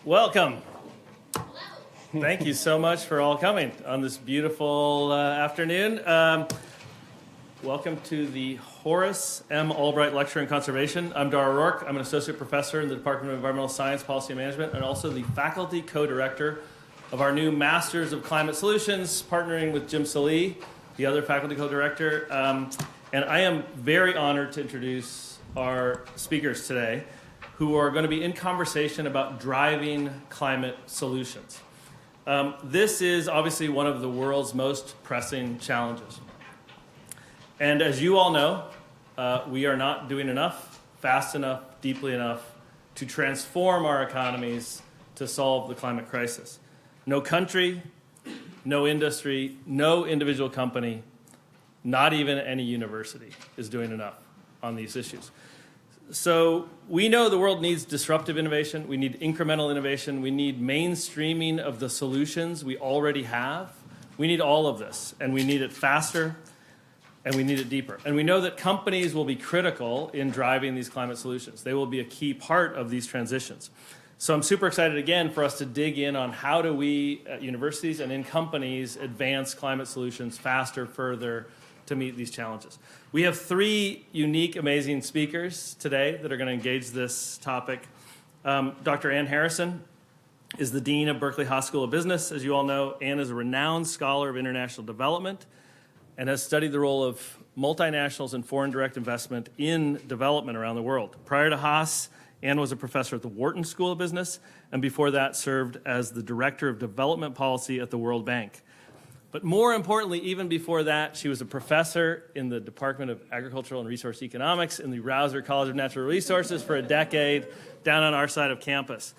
Welcome. Thank you so much for all coming on this beautiful afternoon. Welcome to the Horace M. Albright Lecture in Conservation. I'm Dara Rourke. I'm an associate professor in the Department of Environmental Science, Policy and Management, and also the faculty co-director of our new Masters of Climate Solutions, partnering with Jim Salee, the other faculty co-director. And I am very honored to introduce our speakers today, who are going to be in conversation about driving climate solutions. This is obviously one of the world's most pressing challenges. And as you all know, we are not doing enough, fast enough, deeply enough to transform our economies to solve the climate crisis. No country, no industry, no individual company, not even any university is doing enough on these issues. So we know the world needs disruptive innovation. We need incremental innovation. We need mainstreaming of the solutions we already have. We need all of this, and we need it faster, and we need it deeper. And we know that companies will be critical in driving these climate solutions. They will be a key part of these transitions. So I'm super excited again for us to dig in on how do we at universities and in companies advance climate solutions faster, further, to meet these challenges. We have three unique, amazing speakers today that are going to engage this topic. Dr. Ann Harrison is the Dean of Berkeley Haas School of Business. As you all know, Ann is a renowned scholar of international development and has studied the role of multinationals and foreign direct investment in development around the world. Prior to Haas, Ann was a professor at the Wharton School of Business, and before that served as the Director of Development Policy at the World Bank. But more importantly, even before that, she was a professor in the Department of Agricultural and Resource Economics in the Rausser College of Natural Resources for a decade down on our side of campus.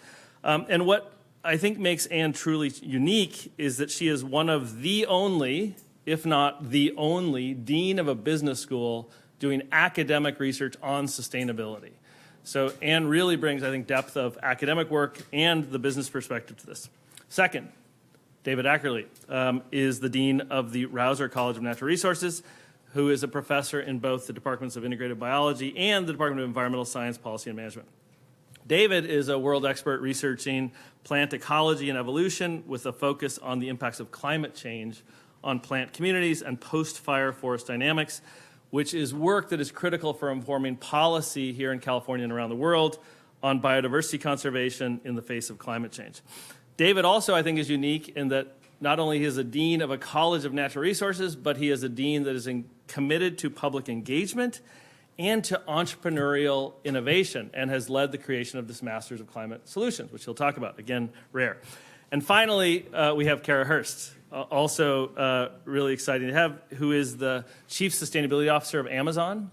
And what I think makes Ann truly unique is that she is one of the only, if not the only, dean of a business school doing academic research on sustainability. So Ann really brings, I think, depth of academic work and the business perspective to this. Second, David Ackerley is the Dean of the Rausser College of Natural Resources, who is a professor in both the Departments of Integrated Biology and the Department of Environmental Science, Policy and Management. David is a world expert researching plant ecology and evolution with a focus on the impacts of climate change on plant communities and post-fire forest dynamics, which is work that is critical for informing policy here in California and around the world on biodiversity conservation in the face of climate change. David also, I think, is unique in that not only is a dean of a college of natural resources, but he is a dean that is committed to public engagement and to entrepreneurial innovation and has led the creation of this Masters of Climate Solutions, which he'll talk about. Again, rare. And finally, we have Kara Hurst, also really exciting to have, who is the Chief Sustainability Officer of Amazon.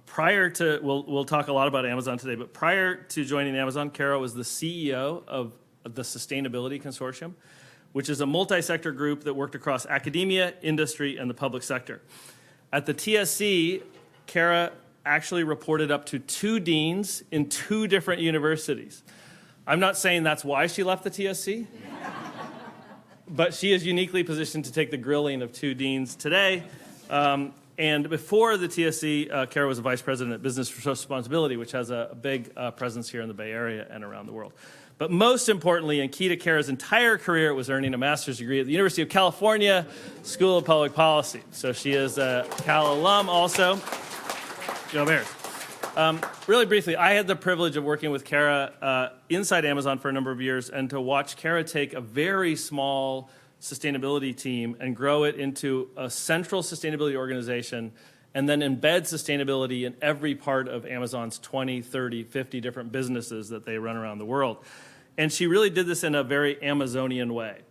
Prior to, we'll talk a lot about Amazon today, but prior to joining Amazon, Kara was the CEO of the Sustainability Consortium, which is a multi-sector group that worked across academia, industry, and the public sector. At the TSC, Kara actually reported up to 2 deans in 2 different universities. I'm not saying that's why she left the TSC, but she is uniquely positioned to take the grilling of 2 deans today. And before the TSC, Kara was a vice president at Business for Social Responsibility, which has a big presence here in the Bay Area and around the world. But most importantly, and key to Kara's entire career, was earning a master's degree at the University of California School of Public Policy. So she is a Cal alum also. Go Bears. Really briefly, I had the privilege of working with Kara inside Amazon for a number of years and to watch Kara take a very small sustainability team and grow it into a central sustainability organization and then embed sustainability in every part of Amazon's 20, 30, 50 different businesses that they run around the world. And she really did this in a very Amazonian way,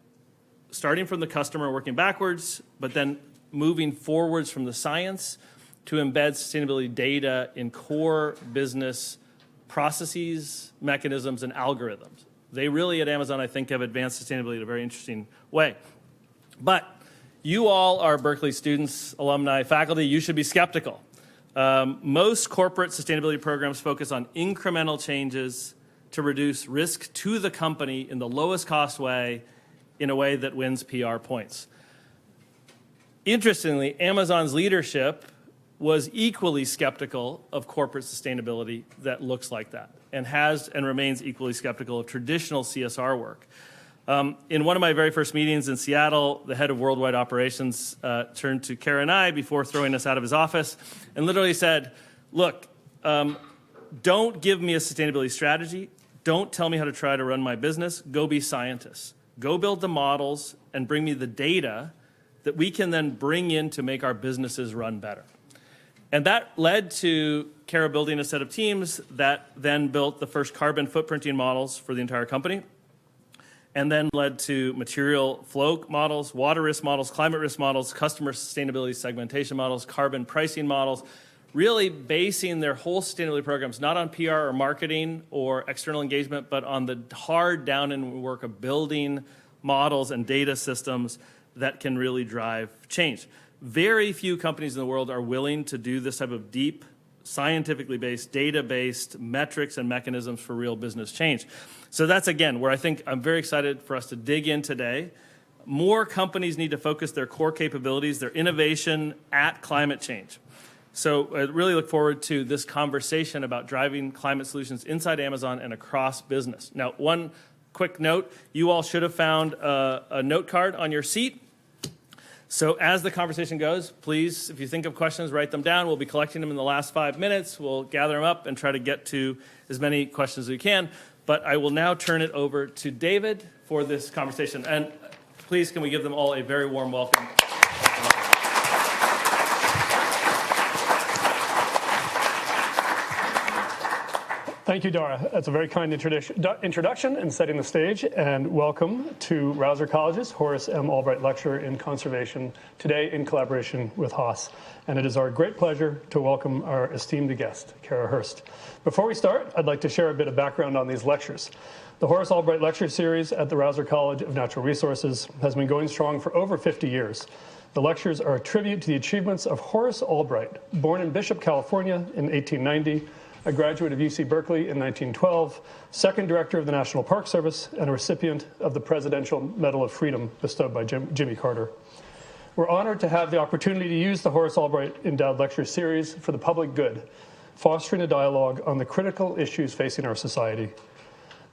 starting from the customer, working backwards, but then moving forwards from the science to embed sustainability data in core business processes, mechanisms, and algorithms. They really, at Amazon, I think, have advanced sustainability in a very interesting way. But you all are Berkeley students, alumni, faculty. You should be skeptical. Most corporate sustainability programs focus on incremental changes to reduce risk to the company in the lowest cost way, in a way that wins PR points. Interestingly, Amazon's leadership was equally skeptical of corporate sustainability that looks like that, and has and remains equally skeptical of traditional CSR work. In one of my very first meetings in Seattle, the head of worldwide operations turned to Kara and I before throwing us out of his office and literally said, look, don't give me a sustainability strategy. Don't tell me how to try to run my business. Go be scientists. Go build the models and bring me the data that we can then bring in to make our businesses run better. And that led to Kara building a set of teams that then built the first carbon footprinting models for the entire company, and then led to material flow models, water risk models, climate risk models, customer sustainability segmentation models, carbon pricing models, really basing their whole sustainability programs not on PR or marketing or external engagement, but on the hard down-in work of building models and data systems that can really drive change. Very few companies in the world are willing to do this type of deep, scientifically based, data-based metrics and mechanisms for real business change. So that's, again, where I think I'm very excited for us to dig in today. More companies need to focus their core capabilities, their innovation at climate change. So I really look forward to this conversation about driving climate solutions inside Amazon and across business. Now, one quick note, you all should have found a note card on your seat. So as the conversation goes, please, if you think of questions, write them down. We'll be collecting them in the last 5 minutes. We'll gather them up and try to get to as many questions as we can. But I will now turn it over to David for this conversation. And please, can we give them all a very warm welcome? Thank you, Dara. That's a very kind introduction and setting the stage. And welcome to Rausser College's Horace M. Albright Lecture in Conservation, today in collaboration with Haas. And it is our great pleasure to welcome our esteemed guest, Kara Hurst. Before we start, I'd like to share a bit of background on these lectures. The Horace Albright Lecture Series at the Rausser College of Natural Resources has been going strong for over 50 years. The lectures are a tribute to the achievements of Horace Albright, born in Bishop, California in 1890, a graduate of UC Berkeley in 1912, second director of the National Park Service, and a recipient of the Presidential Medal of Freedom bestowed by Jimmy Carter. We're honored to have the opportunity to use the Horace Albright Endowed Lecture Series for the public good, fostering a dialogue on the critical issues facing our society.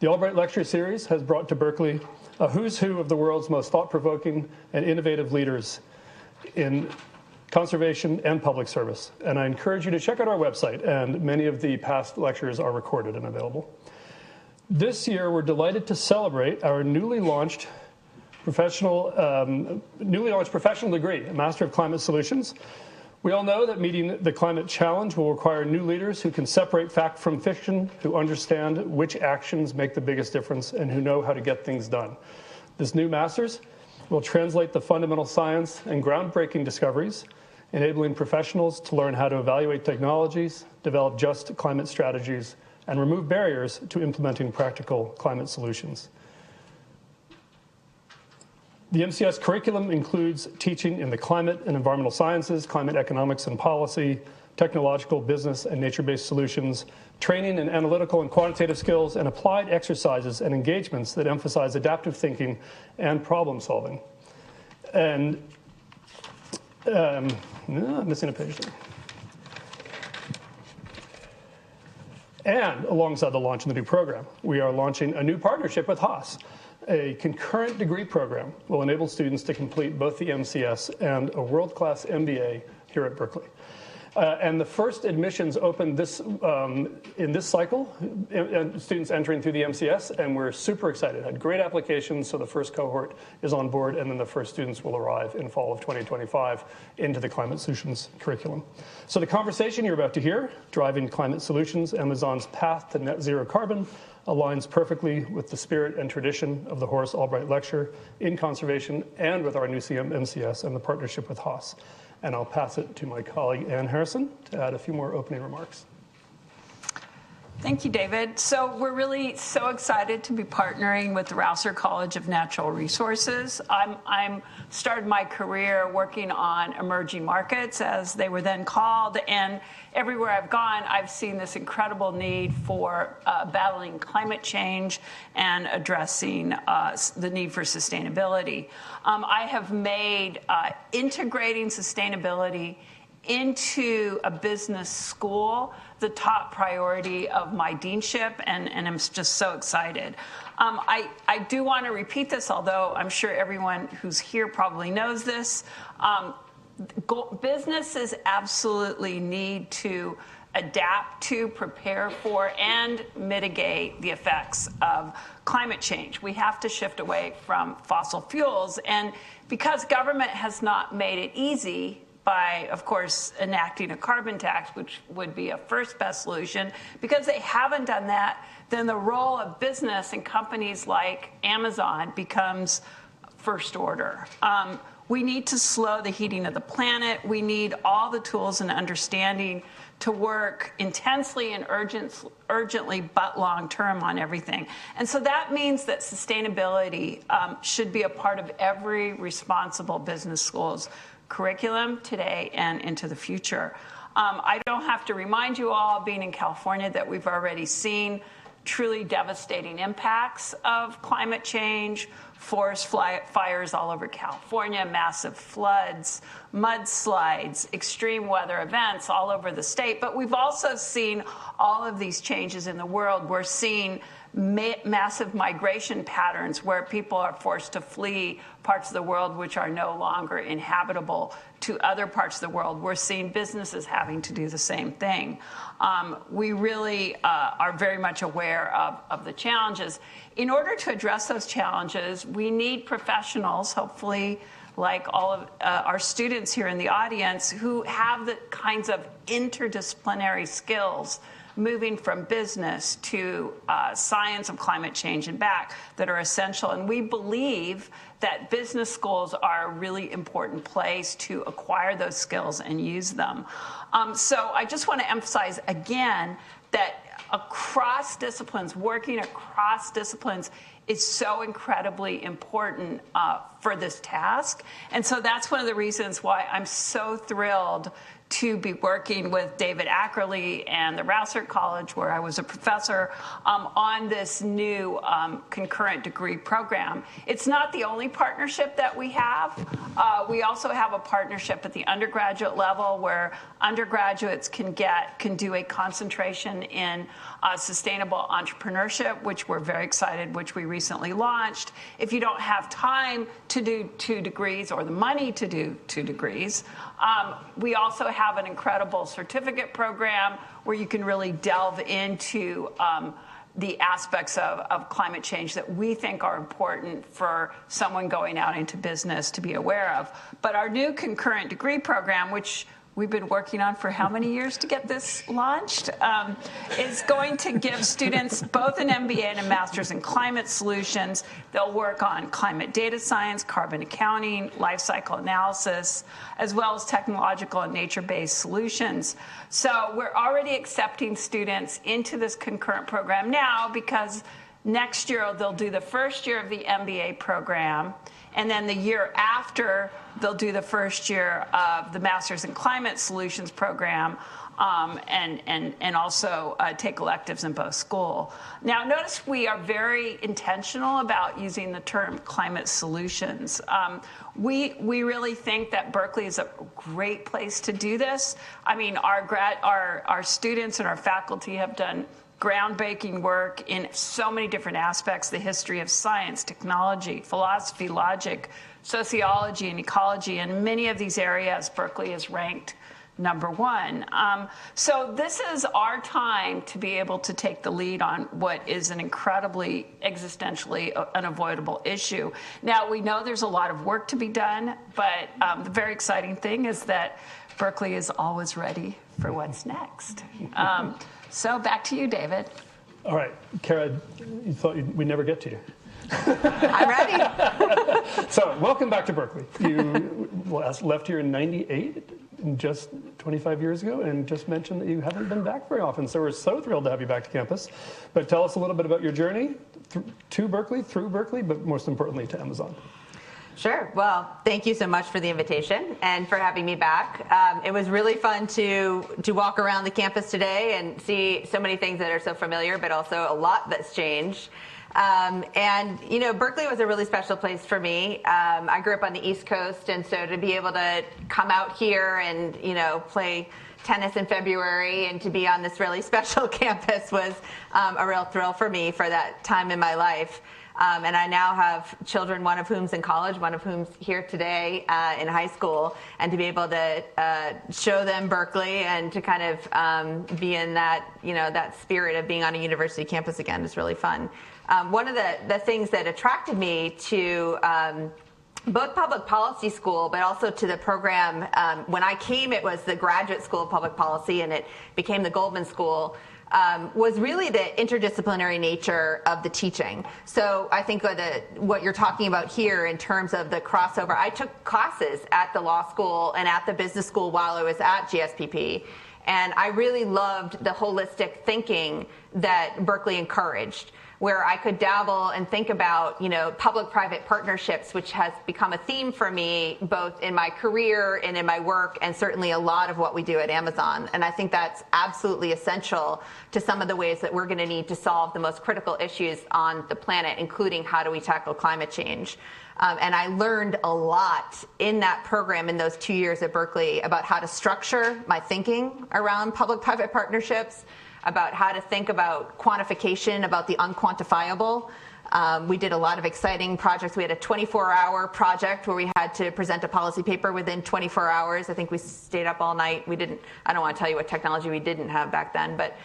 The Albright Lecture Series has brought to Berkeley a who's who of the world's most thought-provoking and innovative leaders in conservation and public service. And I encourage you to check out our website, and many of the past lectures are recorded and available. This year, we're delighted to celebrate our newly launched professional degree, Master of Climate Solutions. We all know that meeting the climate challenge will require new leaders who can separate fact from fiction, who understand which actions make the biggest difference, and who know how to get things done. This new master's will translate the fundamental science and groundbreaking discoveries, enabling professionals to learn how to evaluate technologies, develop just climate strategies, and remove barriers to implementing practical climate solutions. The MCS curriculum includes teaching in the climate and environmental sciences, climate economics and policy, technological, business, and nature-based solutions, training in analytical and quantitative skills, and applied exercises and engagements that emphasize adaptive thinking and problem solving. And I'm missing a page there. And alongside the launch of the new program, we are launching a new partnership with Haas. A concurrent degree program will enable students to complete both the MCS and a world-class MBA here at Berkeley. And the first admissions opened in this cycle, students entering through the MCS, and we're super excited. Had great applications, so the first cohort is on board, and then the first students will arrive in fall of 2025 into the Climate Solutions curriculum. So the conversation you're about to hear, Driving Climate Solutions, Amazon's Path to Net Zero Carbon, aligns perfectly with the spirit and tradition of the Horace Albright Lecture in Conservation and with our new MCS and the partnership with Haas. And I'll pass it to my colleague, Ann Harrison, to add a few more opening remarks. Thank you, David. So we're really so excited to be partnering with the Rausser College of Natural Resources. I'm started my career working on emerging markets, as they were then called, and everywhere I've gone, I've seen this incredible need for battling climate change and addressing the need for sustainability. I have made integrating sustainability into a business school the top priority of my deanship, and I'm just so excited. I do want to repeat this, although I'm sure everyone who's here probably knows this. Businesses absolutely need to adapt to, prepare for, and mitigate the effects of climate change. We have to shift away from fossil fuels. And because government has not made it easy by, of course, enacting a carbon tax, which would be a first best solution, because they haven't done that, then the role of business and companies like Amazon becomes first order. We need to slow the heating of the planet. We need all the tools and understanding to work intensely and urgently, but long term on everything. And so that means that sustainability should be a part of every responsible business school's curriculum today and into the future. I don't have to remind you all, being in California, that we've already seen truly devastating impacts of climate change, forest fires all over California, massive floods, mudslides, extreme weather events all over the state. But we've also seen all of these changes in the world. We're seeing massive migration patterns where people are forced to flee parts of the world which are no longer inhabitable to other parts of the world. We're seeing businesses having to do the same thing. We really are very much aware of the challenges. In order to address those challenges, we need professionals, hopefully like all of our students here in the audience, who have the kinds of interdisciplinary skills moving from business to science of climate change and back that are essential. And we believe that business schools are a really important place to acquire those skills and use them. So I just want to emphasize again that across disciplines, working across disciplines is so incredibly important for this task. And so that's one of the reasons why I'm so thrilled to be working with David Ackerley and the Rausser College, where I was a professor, on this new concurrent degree program. It's not the only partnership that we have. We also have a partnership at the undergraduate level where undergraduates can do a concentration in sustainable entrepreneurship, which we're very excited, which we recently launched. If you don't have time to do 2 degrees or the money to do 2 degrees, we also have an incredible certificate program where you can really delve into the aspects of climate change that we think are important for someone going out into business to be aware of. But our new concurrent degree program, which we've been working on for how many years to get this launched, is going to give students both an MBA and a master's in climate solutions. They'll work on climate data science, carbon accounting, life cycle analysis, as well as technological and nature-based solutions. So we're already accepting students into this concurrent program now because next year they'll do the first year of the MBA program, and then the year after, they'll do the first year of the Masters in Climate Solutions program, and also take electives in both school. Now, notice we are very intentional about using the term climate solutions. We really think that Berkeley is a great place to do this. I mean, our students and our faculty have done groundbreaking work in so many different aspects: the history of science, technology, philosophy, logic, sociology, and ecology. And many of these areas, Berkeley is ranked #1. So this is our time to be able to take the lead on what is an incredibly existentially unavoidable issue. Now, we know there's a lot of work to be done, but the very exciting thing is that Berkeley is always ready for what's next. So back to you, David. All right, Kara, you thought we'd never get to you. I'm ready. So welcome back to Berkeley. You left here in '98, just 25 years ago, and just mentioned that you haven't been back very often. So we're so thrilled to have you back to campus. But tell us a little bit about your journey to Berkeley, through Berkeley, but most importantly to Amazon. Sure. Well, thank you so much for the invitation and for having me back. It was really fun to walk around the campus today and see so many things that are so familiar, but also a lot that's changed. And, you know, Berkeley was a really special place for me. I grew up on the East Coast, and so to be able to come out here and, you know, play tennis in February and to be on this really special campus was a real thrill for me for that time in my life. And I now have children, one of whom's in college, one of whom's here today in high school, and to be able to show them Berkeley and to kind of be in that, you know, that spirit of being on a university campus again is really fun. One of the things that attracted me to both public policy school, but also to the program, when I came, it was the Graduate School of Public Policy, and it became the Goldman School. Was really the interdisciplinary nature of the teaching. So I think what you're talking about here in terms of the crossover, I took classes at the law school and at the business school while I was at GSPP. And I really loved the holistic thinking that Berkeley encouraged, where I could dabble and think about, you know, public-private partnerships, which has become a theme for me both in my career and in my work, and certainly a lot of what we do at Amazon. And I think that's absolutely essential to some of the ways that we're going to need to solve the most critical issues on the planet, including how do we tackle climate change. And I learned a lot in that program in those 2 years at Berkeley about how to structure my thinking around public-private partnerships, about how to think about quantification, about the unquantifiable. We did a lot of exciting projects. We had a 24-hour project where we had to present a policy paper within 24 hours. I think we stayed up all night. I don't want to tell you what technology we didn't have back then, but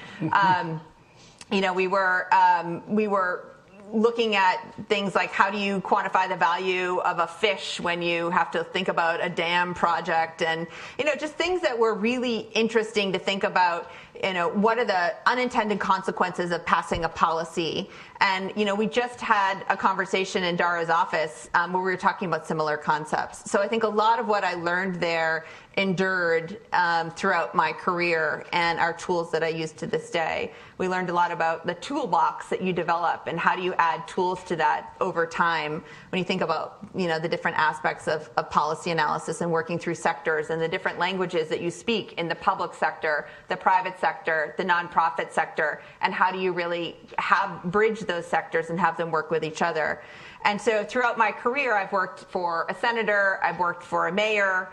you know, we were looking at things like how do you quantify the value of a fish when you have to think about a dam project, and, you know, just things that were really interesting to think about. You know, what are the unintended consequences of passing a policy? And, you know, we just had a conversation in Dara's office where we were talking about similar concepts. So I think a lot of what I learned there endured throughout my career and are tools that I use to this day. We learned a lot about the toolbox that you develop and how do you add tools to that over time when you think about, you know, the different aspects of policy analysis and working through sectors and the different languages that you speak in the public sector, the private sector, the nonprofit sector, and how do you really bridge those sectors and have them work with each other. And so throughout my career, I've worked for a senator, I've worked for a mayor,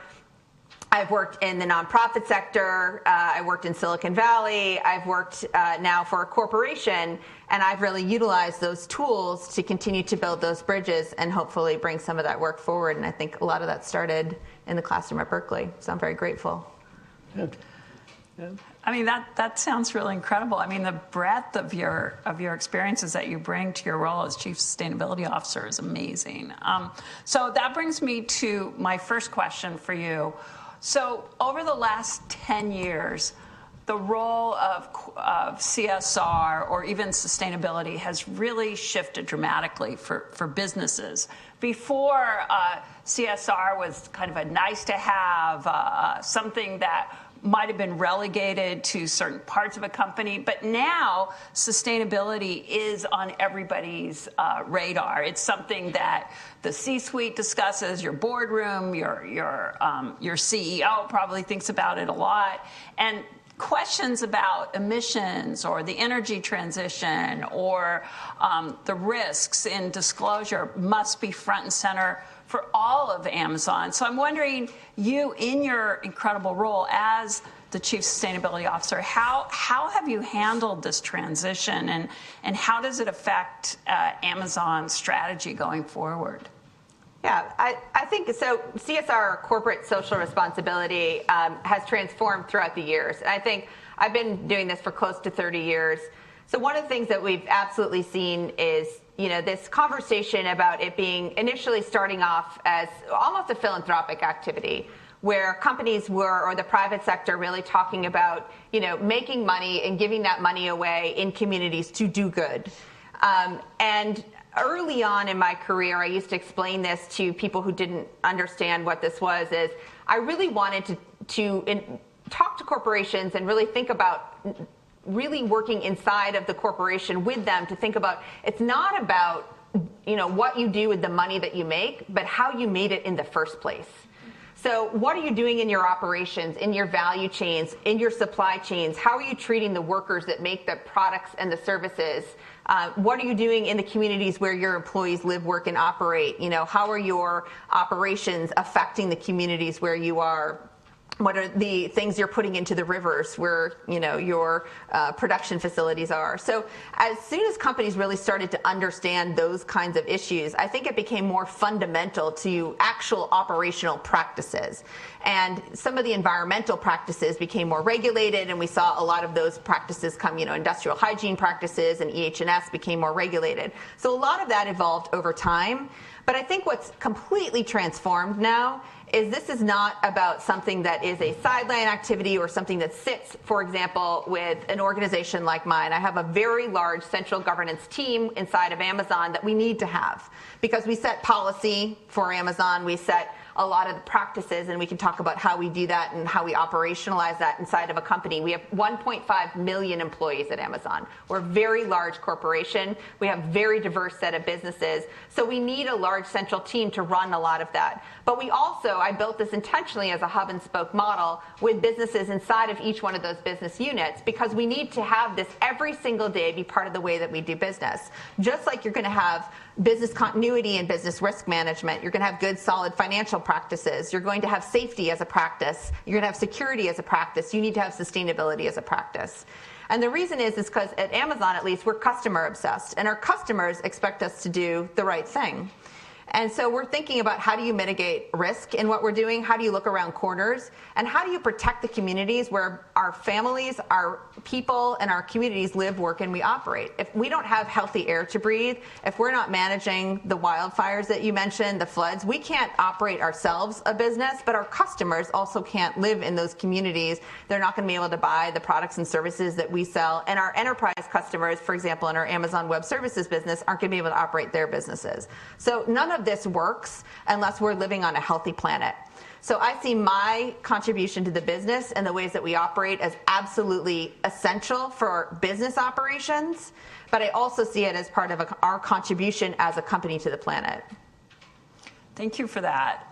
I've worked in the nonprofit sector, I worked in Silicon Valley, I've worked now for a corporation, and I've really utilized those tools to continue to build those bridges and hopefully bring some of that work forward. And I think a lot of that started in the classroom at Berkeley, so I'm very grateful. Yeah. I mean, that sounds really incredible. I mean, the breadth of your experiences that you bring to your role as Chief Sustainability Officer is amazing. So that brings me to my first question for you. So over the last 10 years, the role of CSR or even sustainability has really shifted dramatically for businesses. Before, CSR was kind of a nice to have, something that might have been relegated to certain parts of a company, but now sustainability is on everybody's radar. It's something that the C-suite discusses, your boardroom, your CEO probably thinks about it a lot, and questions about emissions or the energy transition or the risks in disclosure must be front and center for all of Amazon. So I'm wondering, you, in your incredible role as the Chief Sustainability Officer, how have you handled this transition, and how does it affect Amazon's strategy going forward? Yeah, I think so. CSR, corporate social responsibility, has transformed throughout the years. And I think I've been doing this for close to 30 years. So one of the things that we've absolutely seen is, you know, this conversation about it being initially starting off as almost a philanthropic activity, where companies were, or the private sector, really talking about, you know, making money and giving that money away in communities to do good. And early on in my career, I used to explain this to people who didn't understand what this was, is I really wanted to talk to corporations and really think about really working inside of the corporation with them to think about, it's not about what you do with the money that you make, but how you made it in the first place. So what are you doing in your operations, in your value chains, in your supply chains? How are you treating the workers that make the products and the services? What are you doing in the communities where your employees live, work, and operate? How are your operations affecting the communities where you are? What are the things you're putting into the rivers where your production facilities are? So as soon as companies really started to understand those kinds of issues, I think it became more fundamental to actual operational practices. And some of the environmental practices became more regulated, and we saw a lot of those practices come, industrial hygiene practices and EH&S became more regulated. So a lot of that evolved over time. But I think what's completely transformed now is this is not about something that is a sideline activity or something that sits, for example, with an organization like mine. I have a very large central governance team inside of Amazon that we need to have because we set policy for Amazon. We set a lot of the practices, and we can talk about how we do that and how we operationalize that inside of a company. We have 1.5 million employees at Amazon. We're a very large corporation. We have a very diverse set of businesses. So we need a large central team to run a lot of that. But we also, I built this intentionally as a hub and spoke model with businesses inside of each one of those business units because we need to have this every single day be part of the way that we do business. Just like you're going to have business continuity and business risk management. You're going to have good, solid financial practices. You're going to have safety as a practice. You're going to have security as a practice. You need to have sustainability as a practice. And the reason is because at Amazon, at least, we're customer obsessed, and our customers expect us to do the right thing. And so we're thinking about how do you mitigate risk in what we're doing? How do you look around corners? And how do you protect the communities where our families, our people, and our communities live, work, and we operate? If we don't have healthy air to breathe, if we're not managing the wildfires that you mentioned, the floods, we can't operate ourselves a business, but our customers also can't live in those communities. They're not going to be able to buy the products and services that we sell. And our enterprise customers, for example, in our Amazon Web Services business, aren't going to be able to operate their businesses. So none of this works unless we're living on a healthy planet. So I see my contribution to the business and the ways that we operate as absolutely essential for business operations, but I also see it as part of our contribution as a company to the planet. Thank you for that.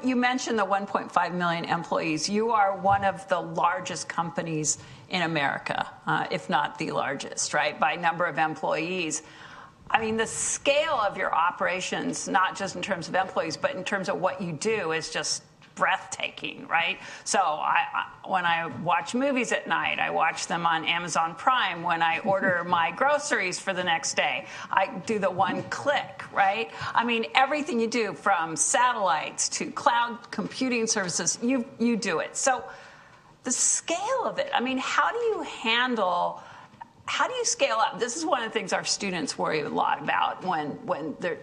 You mentioned the 1.5 million employees. You are one of the largest companies in America, if not the largest, right, by number of employees. I mean, the scale of your operations, not just in terms of employees, but in terms of what you do, is just breathtaking, right? So when I watch movies at night, I watch them on Amazon Prime. When I order my groceries for the next day, I do the one click, right? I mean, everything you do, from satellites to cloud computing services, you do it. So the scale of it, I mean, how do you scale up? This is one of the things our students worry a lot about when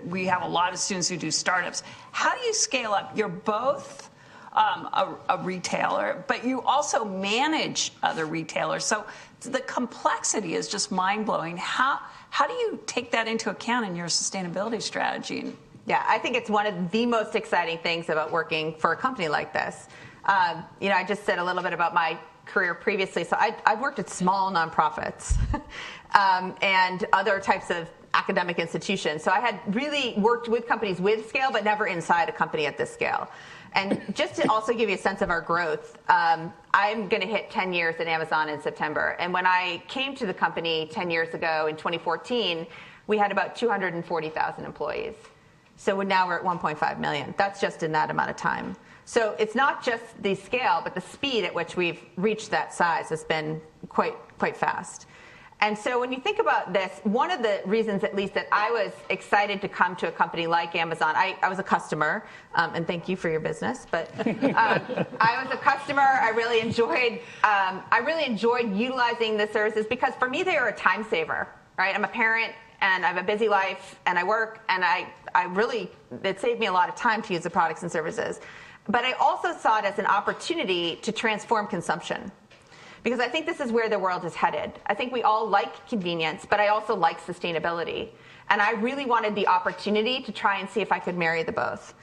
we have a lot of students who do startups. How do you scale up? You're both a retailer, but you also manage other retailers. So the complexity is just mind-blowing. How do you take that into account in your sustainability strategy? Yeah, I think it's one of the most exciting things about working for a company like this. I just said a little bit about my career previously. So I've worked at small nonprofits and other types of academic institutions. So I had really worked with companies with scale, but never inside a company at this scale. And just to also give you a sense of our growth, I'm going to hit 10 years at Amazon in September. And when I came to the company 10 years ago in 2014, we had about 240,000 employees. So now we're at 1.5 million. That's just in that amount of time. So it's not just the scale, but the speed at which we've reached that size has been quite fast. And so when you think about this, one of the reasons, at least, that I was excited to come to a company like Amazon, I was a customer, and thank you for your business, but I was a customer. I really enjoyed utilizing the services because for me they are a time saver, right? I'm a parent and I have a busy life and I work, and it saved me a lot of time to use the products and services. But I also saw it as an opportunity to transform consumption, because I think this is where the world is headed. I think we all like convenience, but I also like sustainability. And I really wanted the opportunity to try and see if I could marry the both.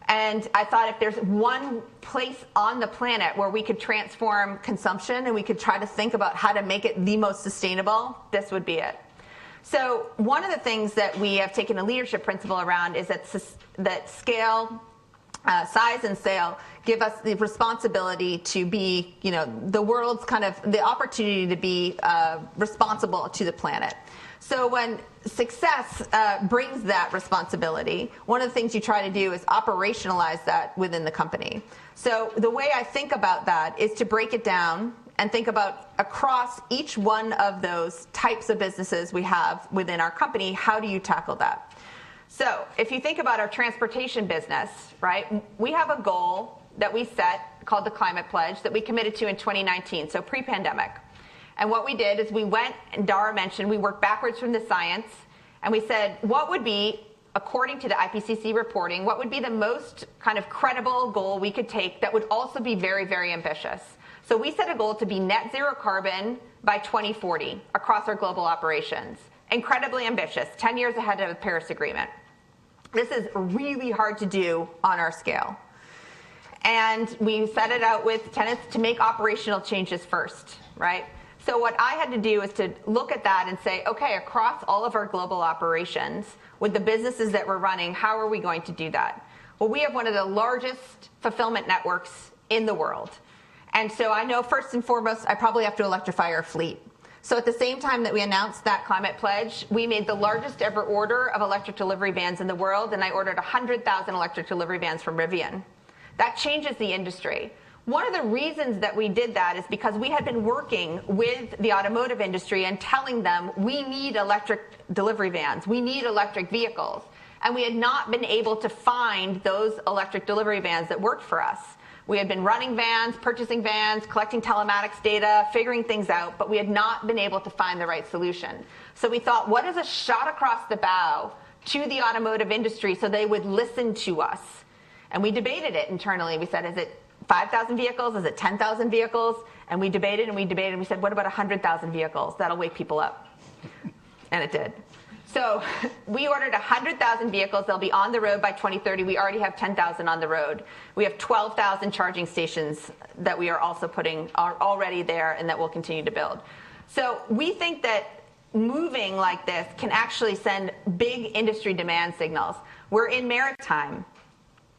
And I thought if there's one place on the planet where we could transform consumption and we could try to think about how to make it the most sustainable, this would be it. So one of the things that we have taken a leadership principle around is that scale, size and scale give us the responsibility to be, the world's the opportunity to be responsible to the planet. So when success brings that responsibility, one of the things you try to do is operationalize that within the company. So the way I think about that is to break it down and think about across each one of those types of businesses we have within our company, how do you tackle that? So if you think about our transportation business, right, we have a goal that we set called the Climate Pledge that we committed to in 2019, so pre-pandemic. And what we did is we went, and Dara mentioned, we worked backwards from the science, and we said, what would be, according to the IPCC reporting, what would be the most credible goal we could take that would also be very, very ambitious? So we set a goal to be net zero carbon by 2040 across our global operations. Incredibly ambitious, 10 years ahead of the Paris Agreement. This is really hard to do on our scale. And we set it out with tenants to make operational changes first, right? So what I had to do is to look at that and say, okay, across all of our global operations, with the businesses that we're running, how are we going to do that? Well, we have one of the largest fulfillment networks in the world. And so I know first and foremost, I probably have to electrify our fleet. So at the same time that we announced that Climate Pledge, we made the largest ever order of electric delivery vans in the world, and I ordered 100,000 electric delivery vans from Rivian. That changes the industry. One of the reasons that we did that is because we had been working with the automotive industry and telling them we need electric delivery vans, we need electric vehicles, and we had not been able to find those electric delivery vans that worked for us. We had been running vans, purchasing vans, collecting telematics data, figuring things out, but we had not been able to find the right solution. So we thought, what is a shot across the bow to the automotive industry so they would listen to us? And we debated it internally. We said, is it 5,000 vehicles? Is it 10,000 vehicles? And we debated and we debated and we said, what about 100,000 vehicles? That'll wake people up. And it did. So we ordered 100,000 vehicles. They'll be on the road by 2030. We already have 10,000 on the road. We have 12,000 charging stations that we are also are already there and that we'll continue to build. So we think that moving like this can actually send big industry demand signals. We're in maritime,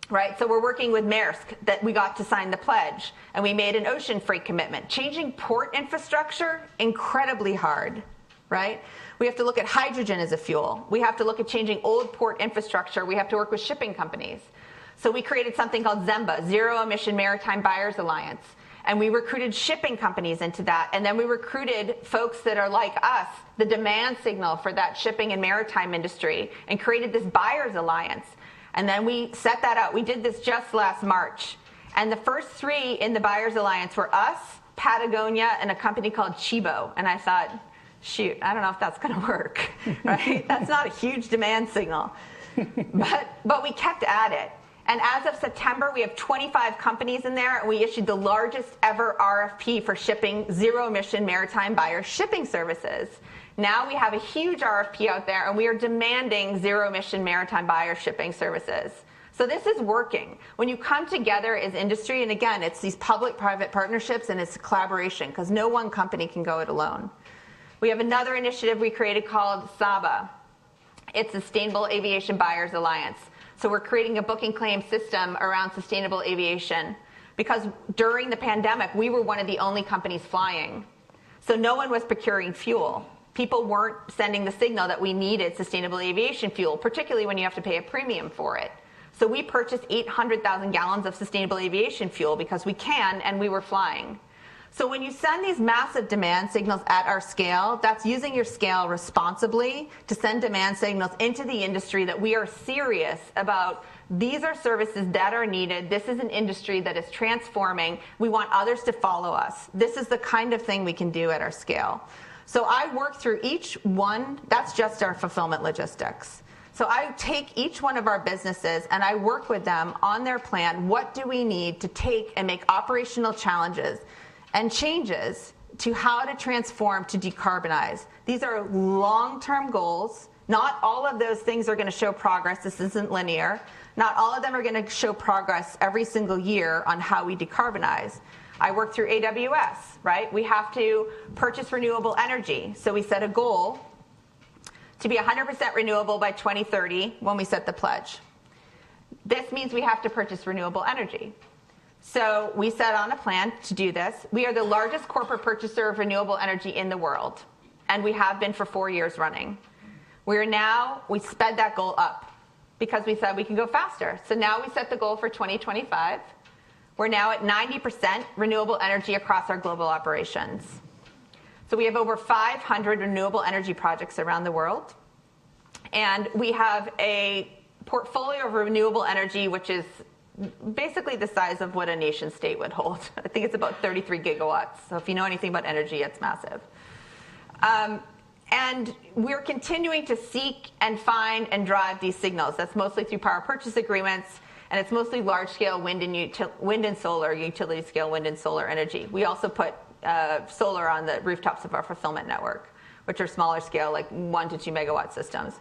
right? So we're working with Maersk that we got to sign the pledge, and we made an ocean freight commitment. Changing port infrastructure, incredibly hard, right? We have to look at hydrogen as a fuel. We have to look at changing old port infrastructure. We have to work with shipping companies. So we created something called ZEMBA, Zero Emission Maritime Buyers Alliance. And we recruited shipping companies into that. And then we recruited folks that are like us, the demand signal for that shipping and maritime industry, and created this Buyers Alliance. And then we set that out. We did this just last March. And the first three in the Buyers Alliance were us, Patagonia, and a company called Chibo. And I thought, shoot, I don't know if that's going to work, right? That's not a huge demand signal. But we kept at it. And as of September, we have 25 companies in there, and we issued the largest ever RFP for shipping zero-emission maritime buyer shipping services. Now we have a huge RFP out there, and we are demanding zero-emission maritime buyer shipping services. So this is working. When you come together as industry, and again, it's these public-private partnerships, and it's collaboration, because no one company can go it alone. We have another initiative we created called SABA. It's Sustainable Aviation Buyers Alliance. So we're creating a booking claim system around sustainable aviation, because during the pandemic, we were one of the only companies flying. So no one was procuring fuel. People weren't sending the signal that we needed sustainable aviation fuel, particularly when you have to pay a premium for it. So we purchased 800,000 gallons of sustainable aviation fuel because we can, and we were flying. So when you send these massive demand signals at our scale, that's using your scale responsibly to send demand signals into the industry that we are serious about. These are services that are needed. This is an industry that is transforming. We want others to follow us. This is the kind of thing we can do at our scale. So I work through each one. That's just our fulfillment logistics. So I take each one of our businesses and I work with them on their plan. What do we need to take and make operational challenges and changes to how to transform to decarbonize? These are long-term goals. Not all of those things are going to show progress. This isn't linear. Not all of them are going to show progress every single year on how we decarbonize. I work through AWS, right? We have to purchase renewable energy. So we set a goal to be 100% renewable by 2030 when we set the pledge. This means we have to purchase renewable energy. So we set on a plan to do this. We are the largest corporate purchaser of renewable energy in the world, and we have been for 4 years running. We sped that goal up because we said we can go faster. So now we set the goal for 2025. We're now at 90% renewable energy across our global operations. So we have over 500 renewable energy projects around the world. And we have a portfolio of renewable energy, which is basically the size of what a nation state would hold. I think it's about 33 gigawatts. So if you know anything about energy, it's massive. And we're continuing to seek and find and drive these signals. That's mostly through power purchase agreements, and it's mostly large-scale wind and solar, utility-scale wind and solar energy. We also put solar on the rooftops of our fulfillment network, which are smaller scale, like 1 to 2 megawatt systems.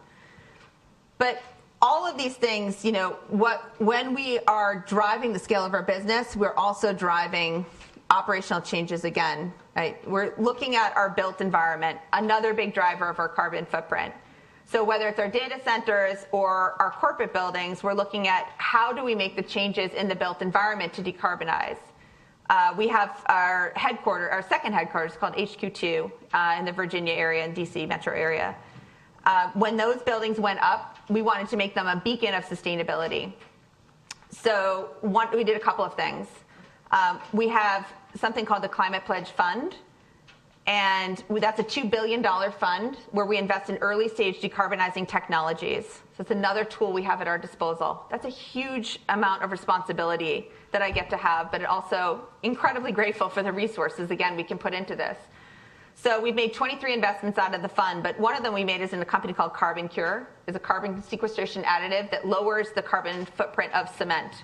But all of these things, when we are driving the scale of our business, we're also driving operational changes again, right? We're looking at our built environment, another big driver of our carbon footprint. So whether it's our data centers or our corporate buildings, we're looking at how do we make the changes in the built environment to decarbonize. We have our second headquarters called HQ2 in the Virginia area and DC metro area. When those buildings went up, we wanted to make them a beacon of sustainability. So we did a couple of things. We have something called the Climate Pledge Fund, and that's a $2 billion fund where we invest in early-stage decarbonizing technologies. So it's another tool we have at our disposal. That's a huge amount of responsibility that I get to have, but also incredibly grateful for the resources, again, we can put into this. So we've made 23 investments out of the fund, but one of them we made is in a company called Carbon Cure. It's a carbon sequestration additive that lowers the carbon footprint of cement.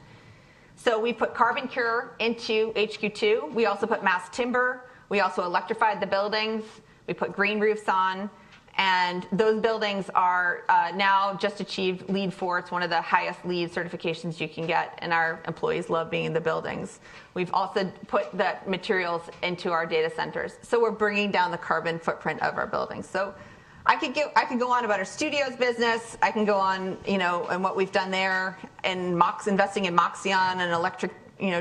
So we put Carbon Cure into HQ2. We also put mass timber. We also electrified the buildings. We put green roofs on. And those buildings are now just achieved LEED 4. It's one of the highest LEED certifications you can get, and our employees love being in the buildings. We've also put the materials into our data centers. So we're bringing down the carbon footprint of our buildings. So I could go on about our studios business. I can go on, and what we've done there, and investing in Moxion and electric,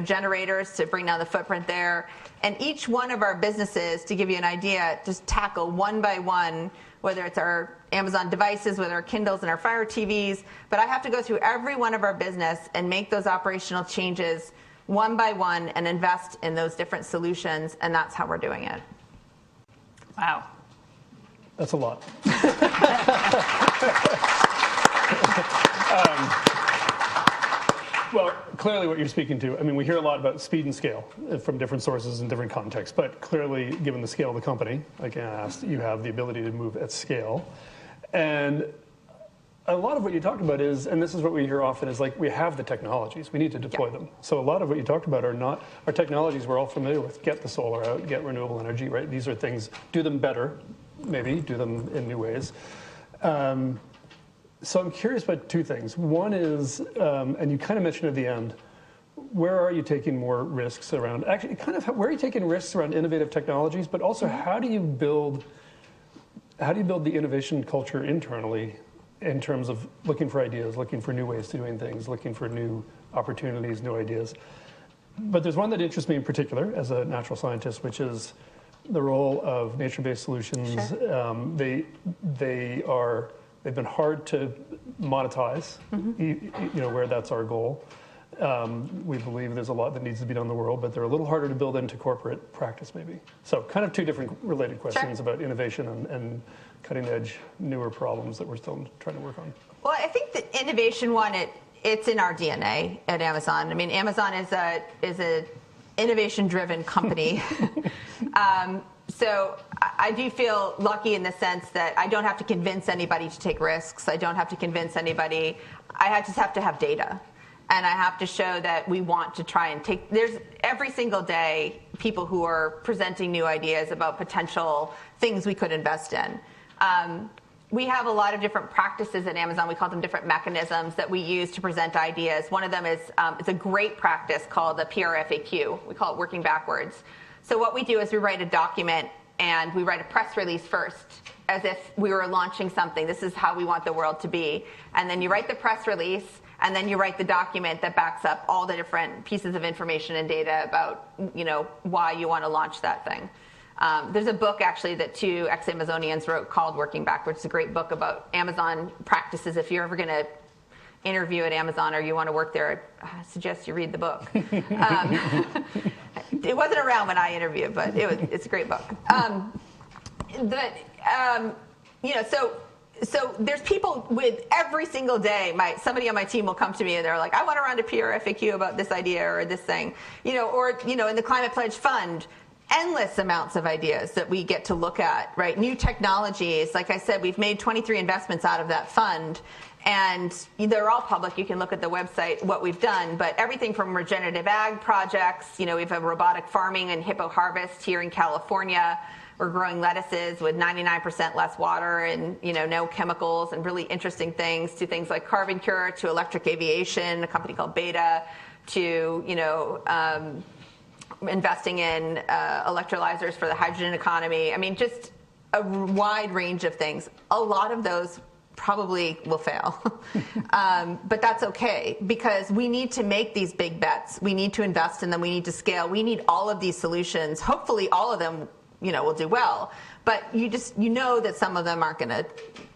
generators to bring down the footprint there. And each one of our businesses, to give you an idea, just tackle one by one, whether it's our Amazon devices, whether our Kindles and our Fire TVs. But I have to go through every one of our business and make those operational changes one by one and invest in those different solutions. And that's how we're doing it. Wow. That's a lot. Well, clearly what you're speaking to, we hear a lot about speed and scale from different sources in different contexts, but clearly, given the scale of the company, like I asked, you have the ability to move at scale. And a lot of what you talked about is, and this is what we hear often, is like we have the technologies, we need to deploy them. So a lot of what you talked about are technologies we're all familiar with. Get the solar out, get renewable energy, right? These are things, do them better, maybe, do them in new ways. So I'm curious about two things. One is, and you kind of mentioned at the end, where are you taking more risks around, actually where are you taking risks around innovative technologies, but also how do you build the innovation culture internally in terms of looking for ideas, looking for new ways to doing things, looking for new opportunities, new ideas. But there's one that interests me in particular as a natural scientist, which is the role of nature-based solutions. Sure. They've been hard to monetize, where that's our goal. We believe there's a lot that needs to be done in the world, but they're a little harder to build into corporate practice, maybe. So kind of two different related questions Sure. about innovation and cutting-edge, newer problems that we're still trying to work on. Well, I think the innovation one, it's in our DNA at Amazon. Amazon is a innovation-driven company. So I do feel lucky in the sense that I don't have to convince anybody to take risks. I don't have to convince anybody. I just have to have data. And I have to show that we want to try and there's every single day people who are presenting new ideas about potential things we could invest in. We have a lot of different practices at Amazon. We call them different mechanisms that we use to present ideas. One of them is, it's a great practice called the PRFAQ. We call it working backwards. So what we do is we write a document and we write a press release first, as if we were launching something. This is how we want the world to be. And then you write the press release, and then you write the document that backs up all the different pieces of information and data about, why you want to launch that thing. There's a book, actually, that two ex-Amazonians wrote called Working Backwards. It's a great book about Amazon practices. If you're ever going to interview at Amazon or you want to work there, I suggest you read the book. It wasn't around when I interviewed, but it's a great book. So there's people with every single day. Somebody on my team will come to me and they're like, I want to run a PR FAQ about this idea or this thing, in the Climate Pledge Fund. Endless amounts of ideas that we get to look at, right? New technologies. Like I said, we've made 23 investments out of that fund, and they're all public. You can look at the website what we've done, but everything from regenerative ag projects. We have a robotic farming and hippo harvest here in California. We're growing lettuces with 99% less water and no chemicals and really interesting things, to things like carbon cure, to electric aviation, a company called Beta, to investing in electrolyzers for the hydrogen economy. I mean, just a wide range of things. A lot of those probably will fail. But that's okay, because we need to make these big bets. We need to invest in them. We need to scale. We need all of these solutions. Hopefully all of them, will do well. But you know that some of them aren't going to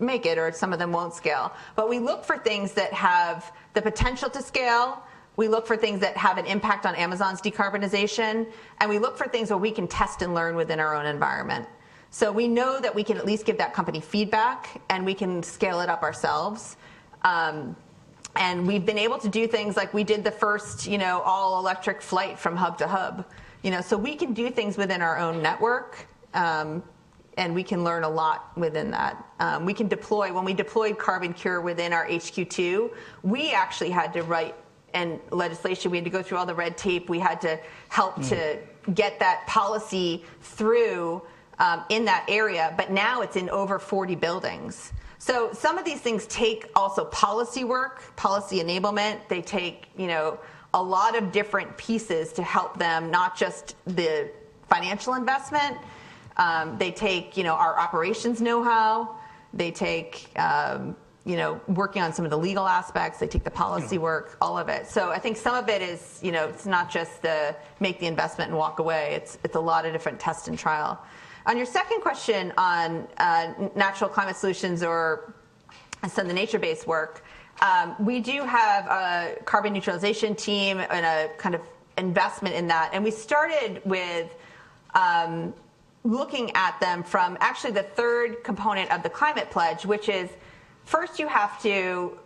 make it, or some of them won't scale. But we look for things that have the potential to scale. We look for things that have an impact on Amazon's decarbonization, and we look for things where we can test and learn within our own environment. So we know that we can at least give that company feedback, and we can scale it up ourselves. And we've been able to do things like we did the first, all-electric flight from hub to hub. So we can do things within our own network, and we can learn a lot within that. We can deploy. When we deployed Carbon Cure within our HQ2, we actually had to write and legislation. We had to go through all the red tape. We had to help to get that policy through in that area. But now it's in over 40 buildings. So some of these things take also policy work, policy enablement. They take, a lot of different pieces to help them, not just the financial investment. They take, our operations know-how. They take, working on some of the legal aspects. They take the policy work, all of it. So I think some of it is, it's not just the make the investment and walk away. It's a lot of different test and trial. On your second question on natural climate solutions or some of the nature-based work, we do have a carbon neutralization team and a kind of investment in that. And we started with looking at them from actually the third component of the climate pledge, which is first you have to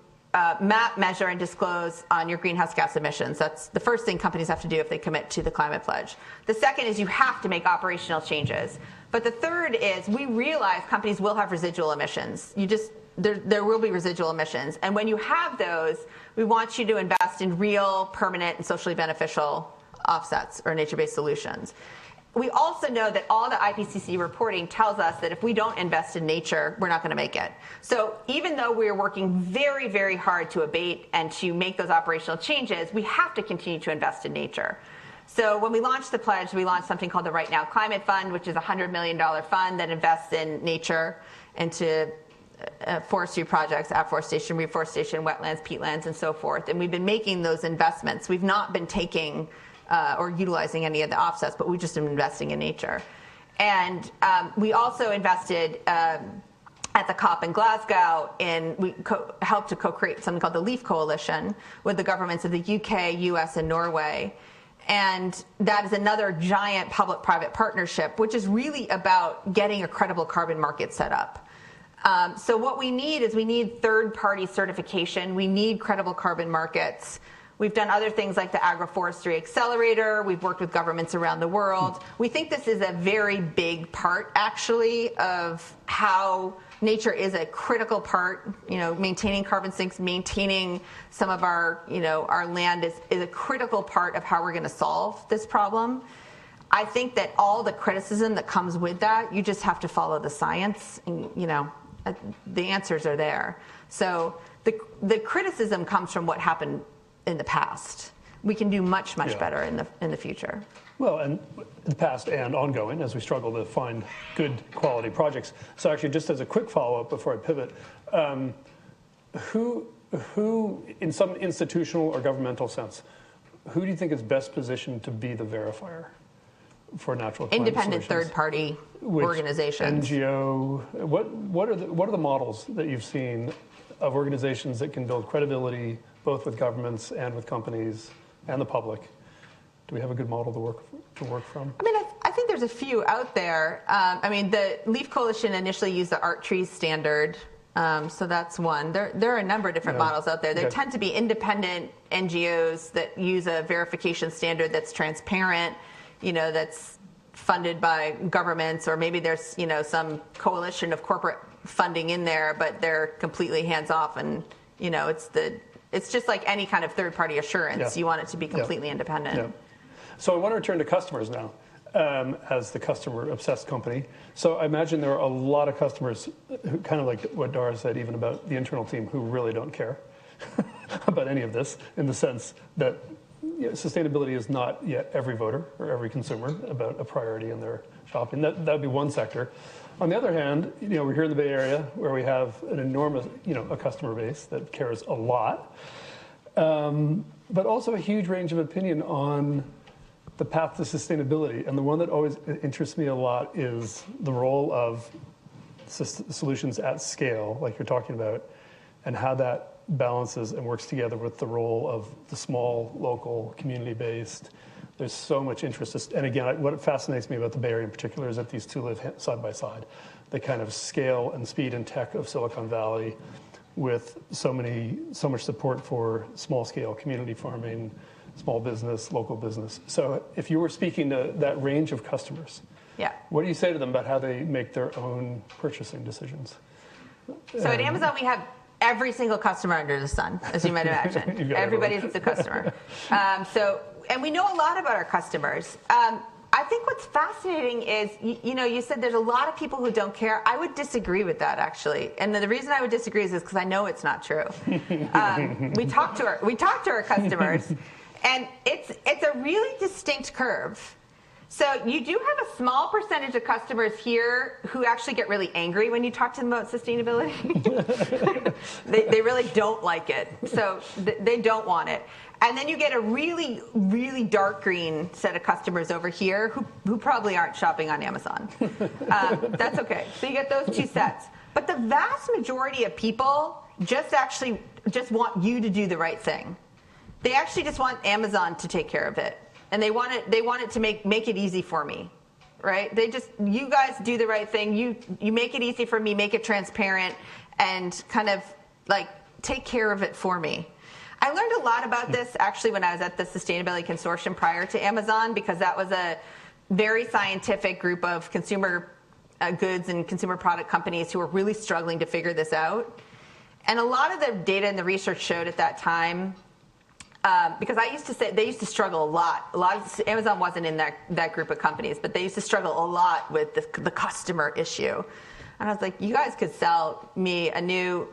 map, measure, and disclose on your greenhouse gas emissions. That's the first thing companies have to do if they commit to the climate pledge. The second is you have to make operational changes. But the third is we realize companies will have residual emissions. There will be residual emissions. And when you have those, we want you to invest in real, permanent, and socially beneficial offsets or nature-based solutions. We also know that all the IPCC reporting tells us that if we don't invest in nature, we're not going to make it. So even though we're working very, very hard to abate and to make those operational changes, we have to continue to invest in nature. So when we launched the pledge, we launched something called the Right Now Climate Fund, which is a $100 million fund that invests in nature, into forestry projects, afforestation, reforestation, wetlands, peatlands, and so forth. And we've been making those investments. We've not been taking or utilizing any of the offsets, but we've just been investing in nature. And we also invested at the COP in Glasgow, we helped to co-create something called the LEAF Coalition with the governments of the UK, US, and Norway. And that is another giant public-private partnership, which is really about getting a credible carbon market set up. So what we need is third-party certification. We need credible carbon markets. We've done other things like the Agroforestry Accelerator. We've worked with governments around the world. We think this is a very big part, actually, of how nature is a critical part. Maintaining carbon sinks, maintaining some of our, our land is a critical part of how we're going to solve this problem. I think that all the criticism that comes with that, you just have to follow the science, and the answers are there. So the criticism comes from what happened in the past. We can do much better in the future. Well, and the past and ongoing as we struggle to find good quality projects. So actually, just as a quick follow-up before I pivot, who, in some institutional or governmental sense, who do you think is best positioned to be the verifier for natural climate Independent solutions? third-party organizations. NGO. What are the models that you've seen of organizations that can build credibility both with governments and with companies and the public? Do we have a good model to work from? I mean, I think there's a few out there. I mean, the Leaf Coalition initially used the Art Trees standard, so that's one. There are a number of different models out there. There tend to be independent NGOs that use a verification standard that's transparent, that's funded by governments, or maybe there's some coalition of corporate funding in there, but they're completely hands off, and it's just like any kind of third party assurance. You want it to be completely independent. Yeah. So I want to return to customers now, as the customer-obsessed company. So I imagine there are a lot of customers, who, kind of like what Dara said, even about the internal team, who really don't care about any of this, in the sense that sustainability is not yet every voter or every consumer about a priority in their shopping. That would be one sector. On the other hand, we're here in the Bay Area where we have an enormous, a customer base that cares a lot, but also a huge range of opinion on the path to sustainability. And the one that always interests me a lot is the role of solutions at scale, like you're talking about, and how that balances and works together with the role of the small, local, community-based. There's so much interest. And again, what fascinates me about the Bay Area in particular is that these two live side by side. The kind of scale and speed and tech of Silicon Valley with so much support for small-scale community farming, small business, local business. So if you were speaking to that range of customers, what do you say to them about how they make their own purchasing decisions? So at Amazon, we have every single customer under the sun, as you might imagine. Everybody's a customer. And we know a lot about our customers. I think what's fascinating is, you said there's a lot of people who don't care. I would disagree with that, actually. And the reason I would disagree is because I know it's not true. We talk to our customers, and it's a really distinct curve. So you do have a small percentage of customers here who actually get really angry when you talk to them about sustainability. They really don't like it. So they don't want it. And then you get a really, really dark green set of customers over here who probably aren't shopping on Amazon. That's okay. So you get those two sets. But the vast majority of people just want you to do the right thing. They actually just want Amazon to take care of it. And they want it to make it easy for me, right? You guys do the right thing. You make it easy for me, make it transparent, and kind of like take care of it for me. I learned a lot about this actually when I was at the Sustainability Consortium prior to Amazon, because that was a very scientific group of consumer goods and consumer product companies who were really struggling to figure this out. And a lot of the data and the research showed at that time, because I used to say they used to struggle a lot. Amazon wasn't in that group of companies, but they used to struggle a lot with the customer issue. And I was like, you guys could sell me a new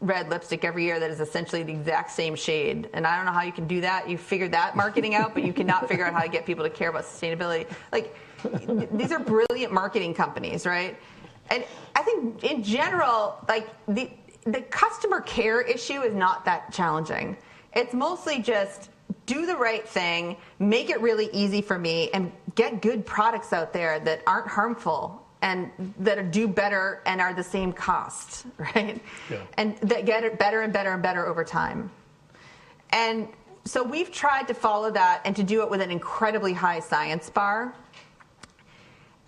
red lipstick every year that is essentially the exact same shade, and I don't know how you can do that. You figured that marketing out, but you cannot figure out how to get people to care about sustainability. Like, these are brilliant marketing companies, right? And I think in general, like the customer care issue is not that challenging. It's mostly just do the right thing, make it really easy for me, and get good products out there that aren't harmful and that do better and are the same cost, right? Yeah. And that get it better and better and better over time. And so we've tried to follow that and to do it with an incredibly high science bar.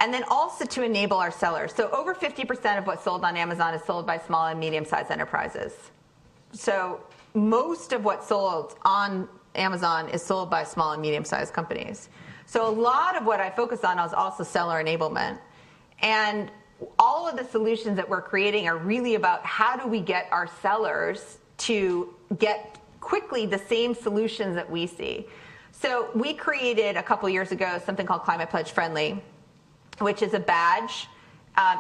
And then also to enable our sellers. So over 50% of what's sold on Amazon is sold by small and medium-sized enterprises. So most of what's sold on Amazon is sold by small and medium-sized companies. So a lot of what I focus on is also seller enablement. And all of the solutions that we're creating are really about how do we get our sellers to get quickly the same solutions that we see. So we created a couple years ago something called Climate Pledge Friendly, which is a badge.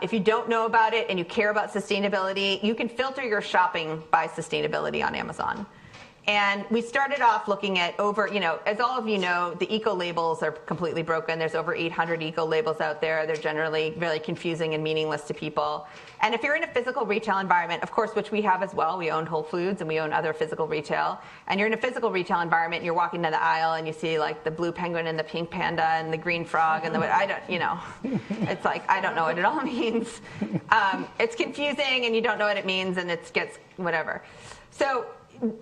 If you don't know about it and you care about sustainability, you can filter your shopping by sustainability on Amazon. And we started off looking at as all of you know, the eco labels are completely broken. There's over 800 eco labels out there. They're generally really confusing and meaningless to people. And if you're in a physical retail environment, of course, which we have as well, we own Whole Foods and we own other physical retail. And you're in a physical retail environment, and you're walking down the aisle and you see like the blue penguin and the pink panda and the green frog and it's like, I don't know what it all means. It's confusing and you don't know what it means, and it gets whatever. So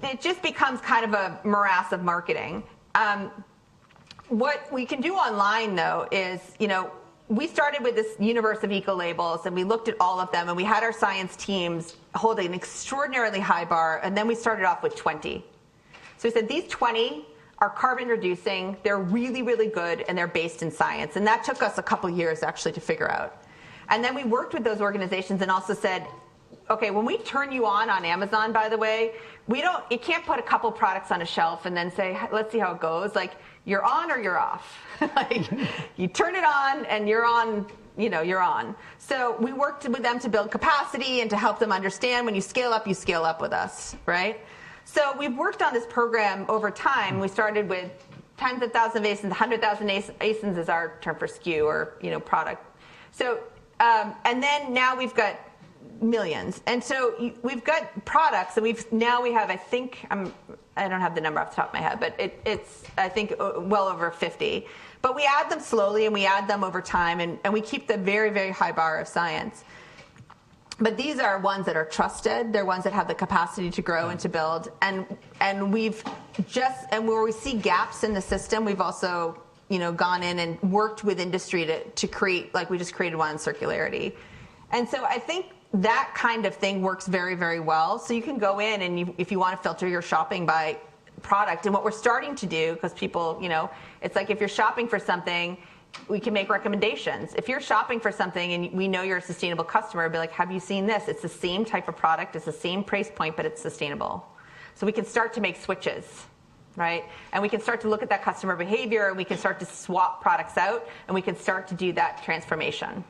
it just becomes kind of a morass of marketing. What we can do online, though, is, we started with this universe of eco labels, and we looked at all of them, and we had our science teams holding an extraordinarily high bar, and then we started off with 20. So we said these 20 are carbon reducing, they're really, really good, and they're based in science. And that took us a couple years actually to figure out. And then we worked with those organizations and also said, okay, when we turn you on Amazon, by the way, you can't put a couple products on a shelf and then say, let's see how it goes. Like, you're on or you're off. Like, you turn it on and you're on, you're on. So we worked with them to build capacity and to help them understand when you scale up with us, right? So we've worked on this program over time. We started with tens of thousands of ASINs, 100,000 ASINs is our term for SKU or, product. So, and then now we've got millions. And so we've got products, and we have, I think, I don't have the number off the top of my head, but it's, I think, well over 50. But we add them slowly, and we add them over time, and we keep the very, very high bar of science. But these are ones that are trusted. They're ones that have the capacity to grow and to build. And where we see gaps in the system, we've also, gone in and worked with industry to create, like we just created one on circularity. And so I think that kind of thing works very, very well. So you can go in and if you want to filter your shopping by product, and what we're starting to do, because people, it's like if you're shopping for something, we can make recommendations. If you're shopping for something and we know you're a sustainable customer, be like, have you seen this? It's the same type of product, it's the same price point, but it's sustainable. So we can start to make switches, right? And we can start to look at that customer behavior, and we can start to swap products out, and we can start to do that transformation.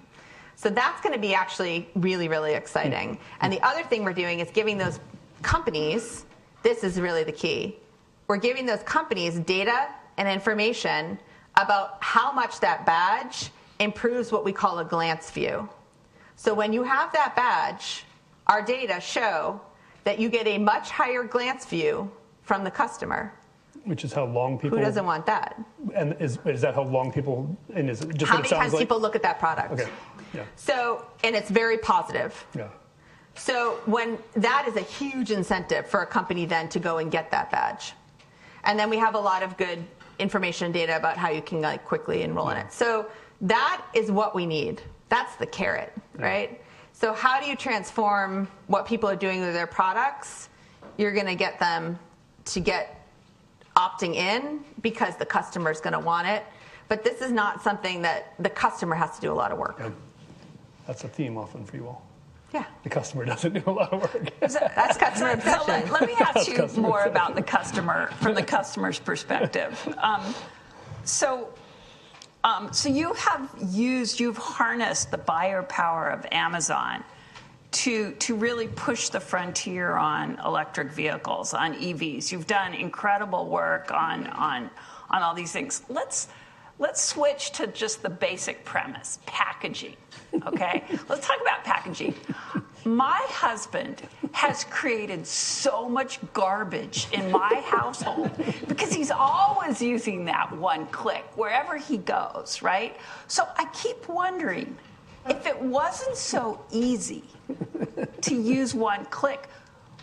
So that's going to be actually really, really exciting. And the other thing we're doing is giving those companies, this is really the key, we're giving those companies data and information about how much that badge improves what we call a glance view. So when you have that badge, our data show that you get a much higher glance view from the customer. Which is how long people... Who doesn't want that? And is that how long people... And is it just how what it many sounds times like? people look at that product? Okay. Yeah. So, and it's very positive. Yeah. So that is a huge incentive for a company then to go and get that badge. And then we have a lot of good information and data about how you can quickly enroll in it. So that is what we need. That's the carrot, right? So how do you transform what people are doing with their products? You're going to get them to get opting in because the customer is going to want it. But this is not something that the customer has to do a lot of work. Yeah. That's a theme often for you all. Yeah. The customer doesn't do a lot of work. That's customer obsession. So let me ask you more about the customer from the customer's perspective. So you've harnessed the buyer power of Amazon to really push the frontier on electric vehicles, on EVs. You've done incredible work on all these things. Let's switch to just the basic premise, packaging, okay? Let's talk about packaging. My husband has created so much garbage in my household because he's always using that one click wherever he goes, right? So I keep wondering, if it wasn't so easy to use one click,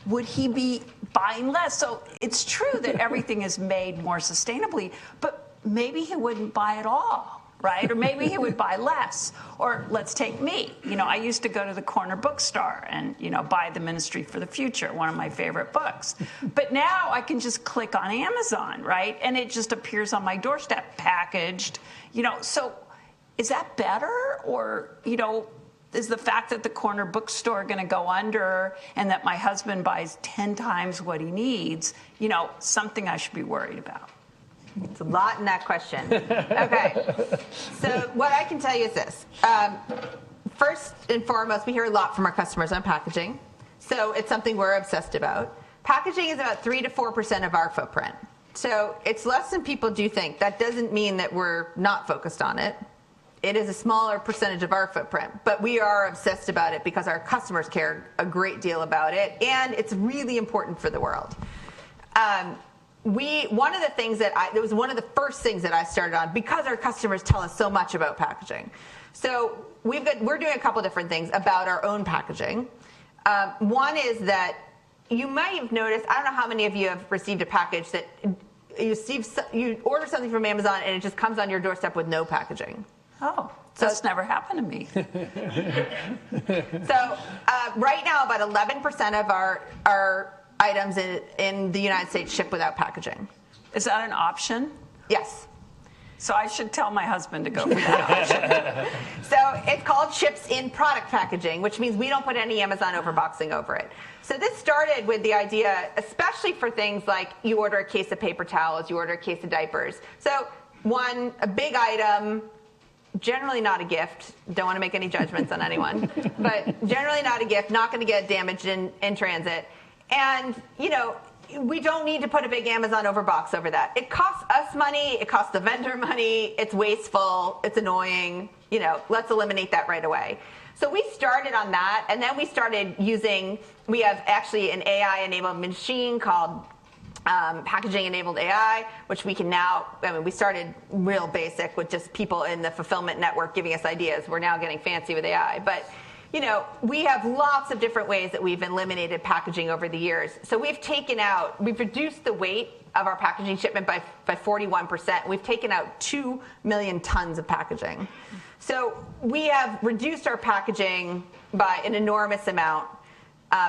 would he be buying less? So it's true that everything is made more sustainably, but maybe he wouldn't buy at all, right? Or maybe he would buy less. Or let's take me. I used to go to the corner bookstore and, buy The Ministry for the Future, one of my favorite books. But now I can just click on Amazon, right? And it just appears on my doorstep, packaged. So is that better? Or, is the fact that the corner bookstore going to go under and that my husband buys 10 times what he needs, something I should be worried about? It's a lot in that question. Okay. So what I can tell you is this. First and foremost, we hear a lot from our customers on packaging. So it's something we're obsessed about. Packaging is about 3 to 4% of our footprint. So it's less than people do think. That doesn't mean that we're not focused on it. It is a smaller percentage of our footprint, but we are obsessed about it because our customers care a great deal about it, and it's really important for the world. One of the things it was one of the first things that I started on because our customers tell us so much about packaging. So we're doing a couple different things about our own packaging. One is that you might have noticed, I don't know how many of you have received a package that you order something from Amazon and it just comes on your doorstep with no packaging. Oh, that's never happened to me. So right now, about 11% of our items in the United States ship without packaging. Is that an option? Yes. So I should tell my husband to go for that option. So it's called ships in product packaging, which means we don't put any Amazon overboxing over it. So this started with the idea, especially for things like you order a case of paper towels, you order a case of diapers. So a big item, generally not a gift. Don't want to make any judgments on anyone, but generally not a gift, not going to get damaged in transit. And, we don't need to put a big Amazon overbox over that. It costs us money. It costs the vendor money. It's wasteful. It's annoying. Let's eliminate that right away. So we started on that, and then we started we have actually an AI-enabled machine called packaging-enabled AI, which we can now, we started real basic with just people in the fulfillment network giving us ideas. We're now getting fancy with AI. But, we have lots of different ways that we've eliminated packaging over the years. So we've reduced the weight of our packaging shipment by 41%. We've taken out 2 million tons of packaging. So we have reduced our packaging by an enormous amount.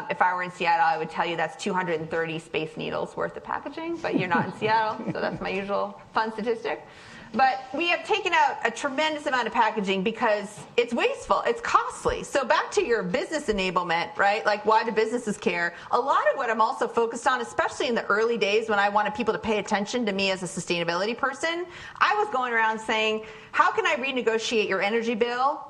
If I were in Seattle, I would tell you that's 230 Space Needles worth of packaging, but you're not in Seattle, so that's my usual fun statistic. But we have taken out a tremendous amount of packaging because it's wasteful, it's costly. So back to your business enablement, right? Like, why do businesses care? A lot of what I'm also focused on, especially in the early days when I wanted people to pay attention to me as a sustainability person, I was going around saying, how can I renegotiate your energy bill?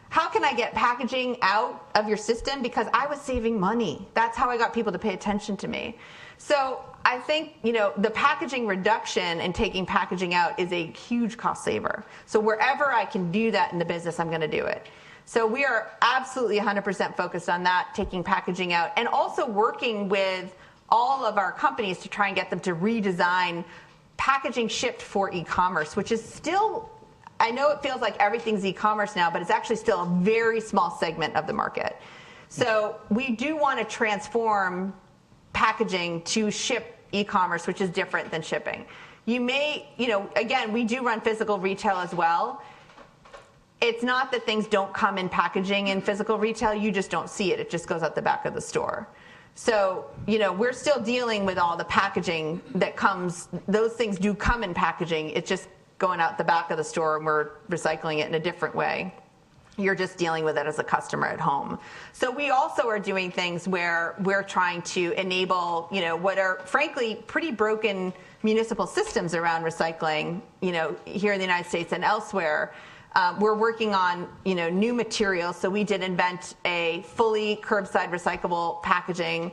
How can I get packaging out of your system? Because I was saving money. That's how I got people to pay attention to me. So I think, the packaging reduction and taking packaging out is a huge cost saver. So wherever I can do that in the business, I'm going to do it. So we are absolutely 100% focused on that, taking packaging out, and also working with all of our companies to try and get them to redesign packaging shipped for e-commerce, which is still, I know it feels like everything's e-commerce now, but it's actually still a very small segment of the market. So we do want to transform packaging to ship e-commerce, which is different than shipping. You may, again, we do run physical retail as well. It's not that things don't come in packaging in physical retail, you just don't see it. It just goes out the back of the store. So, we're still dealing with all the packaging that comes, those things do come in packaging. It's just going out the back of the store and we're recycling it in a different way. You're just dealing with it as a customer at home. So we also are doing things where we're trying to enable, what are frankly pretty broken municipal systems around recycling, here in the United States and elsewhere. We're working on, new materials. So we did invent a fully curbside recyclable packaging.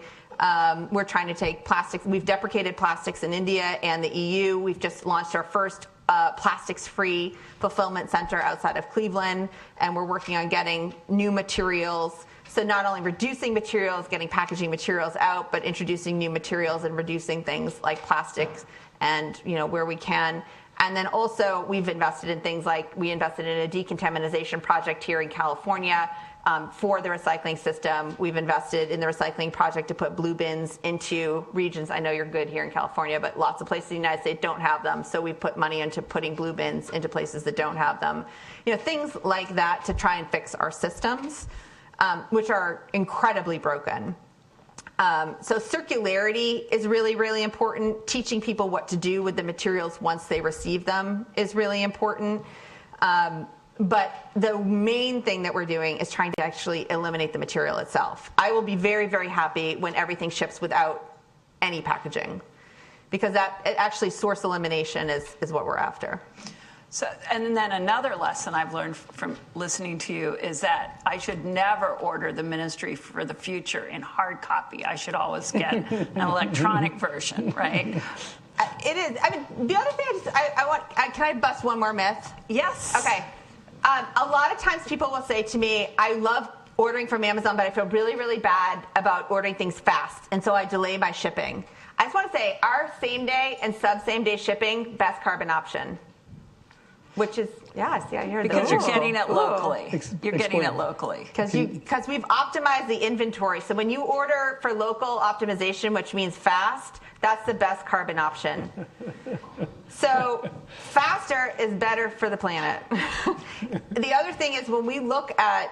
We're trying to take plastics. We've deprecated plastics in India and the EU. We've just launched our first plastics-free fulfillment center outside of Cleveland, and we're working on getting new materials. So not only reducing materials, getting packaging materials out, but introducing new materials and reducing things like plastics and, where we can. And then also we've invested in things like we invested in a decontamination project here in California for the recycling system. We've invested in the recycling project to put blue bins into regions. I know you're good here in California, but lots of places in the United States don't have them. So we put money into putting blue bins into places that don't have them. Things like that to try and fix our systems, which are incredibly broken. So circularity is really, really important. Teaching people what to do with the materials once they receive them is really important. But the main thing that we're doing is trying to actually eliminate the material itself. I will be very, very happy when everything ships without any packaging, because that actually source elimination is what we're after. So, and then another lesson I've learned from listening to you is that I should never order the ministry for the future in hard copy. I should always get an electronic version, right? It is. I mean, the other thing I want, can I bust one more myth? Yes. Okay. A lot of times people will say to me, I love ordering from Amazon, but I feel really, really bad about ordering things fast, and so I delay my shipping. I just want to say our same day and same day shipping, best carbon option. Which is, yeah, see, I hear because that. you're getting it locally. Explain. You're getting it locally. Because we've optimized the inventory. So when you order for local optimization, which means fast, that's the best carbon option. So faster is better for the planet. The other thing is when we look at,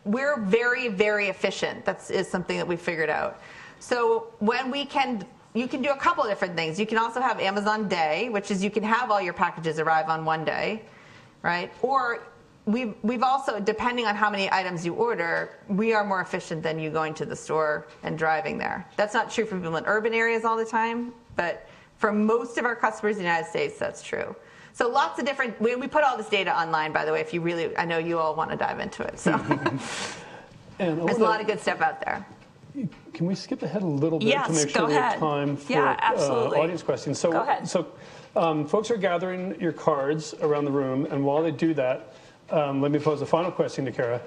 we're very, very efficient. That is something that we figured out. So when you can do a couple of different things. You can also have Amazon Day, which is you can have all your packages arrive on one day, right? Or we've also, depending on how many items you order, we are more efficient than you going to the store and driving there. That's not true for people in urban areas all the time, but for most of our customers in the United States, that's true. So lots of different, we put all this data online, by the way, if you really, I know you all want to dive into it. So there's a lot of good stuff out there. Can we skip ahead a little bit Yes, to make sure go we have ahead. time for Yeah, absolutely. audience questions? So, Go ahead. Folks are gathering your cards around the room, and while they do that, let me pose a final question to Kara.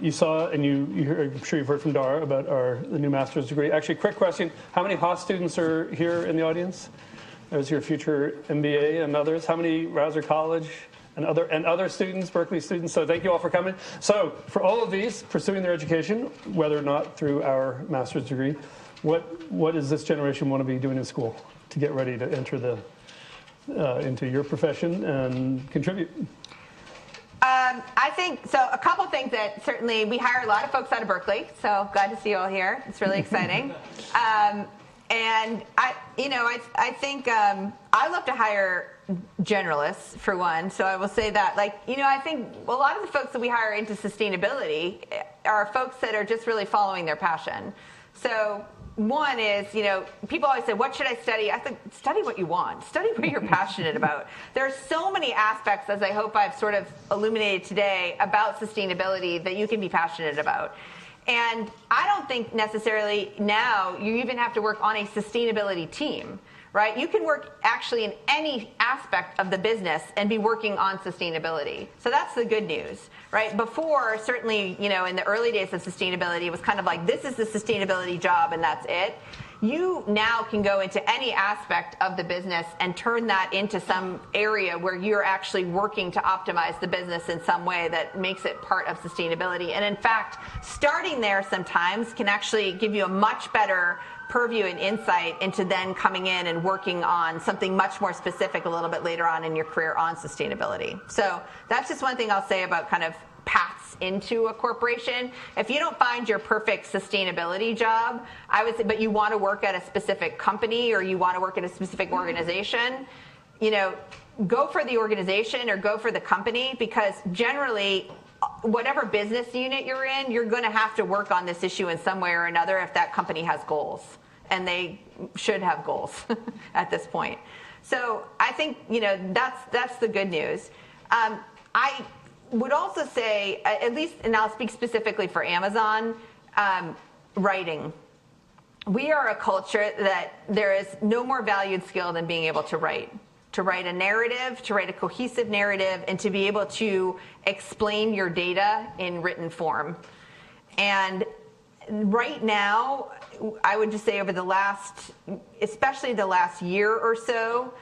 You saw, and I'm sure you've heard from Dara about the new master's degree. Actually, quick question: how many Haas students are here in the audience? There's your future MBA and others. How many Rausser College and other students, Berkeley students? So thank you all for coming. So for all of these pursuing their education, whether or not through our master's degree, what does this generation want to be doing in school to get ready to enter into your profession and contribute? I think, so a couple things that certainly, we hire a lot of folks out of Berkeley, so glad to see you all here. It's really exciting. And I think I love to hire generalists for one. So I will say that, I think a lot of the folks that we hire into sustainability are folks that are just really following their passion. So one is, people always say, what should I study? I think study what you want. Study what you're passionate about. There are so many aspects, as I hope I've sort of illuminated today, about sustainability that you can be passionate about. And I don't think necessarily now you even have to work on a sustainability team, right? You can work actually in any aspect of the business and be working on sustainability. So that's the good news, right? Before, certainly, in the early days of sustainability, it was kind of like, this is the sustainability job and that's it. You now can go into any aspect of the business and turn that into some area where you're actually working to optimize the business in some way that makes it part of sustainability. And in fact, starting there sometimes can actually give you a much better purview and insight into then coming in and working on something much more specific a little bit later on in your career on sustainability. So that's just one thing I'll say about kind of paths into a corporation. If you don't find your perfect sustainability job, I would say, but you want to work at a specific company or you want to work at a specific organization, go for the organization or go for the company, because generally, whatever business unit you're in, you're going to have to work on this issue in some way or another if that company has goals. And they should have goals at this point. So I think, that's the good news. I would also say, at least, and I'll speak specifically for Amazon, writing. We are a culture that there is no more valued skill than being able to write a narrative, to write a cohesive narrative, and to be able to explain your data in written form. And right now, I would just say over especially the last year or so,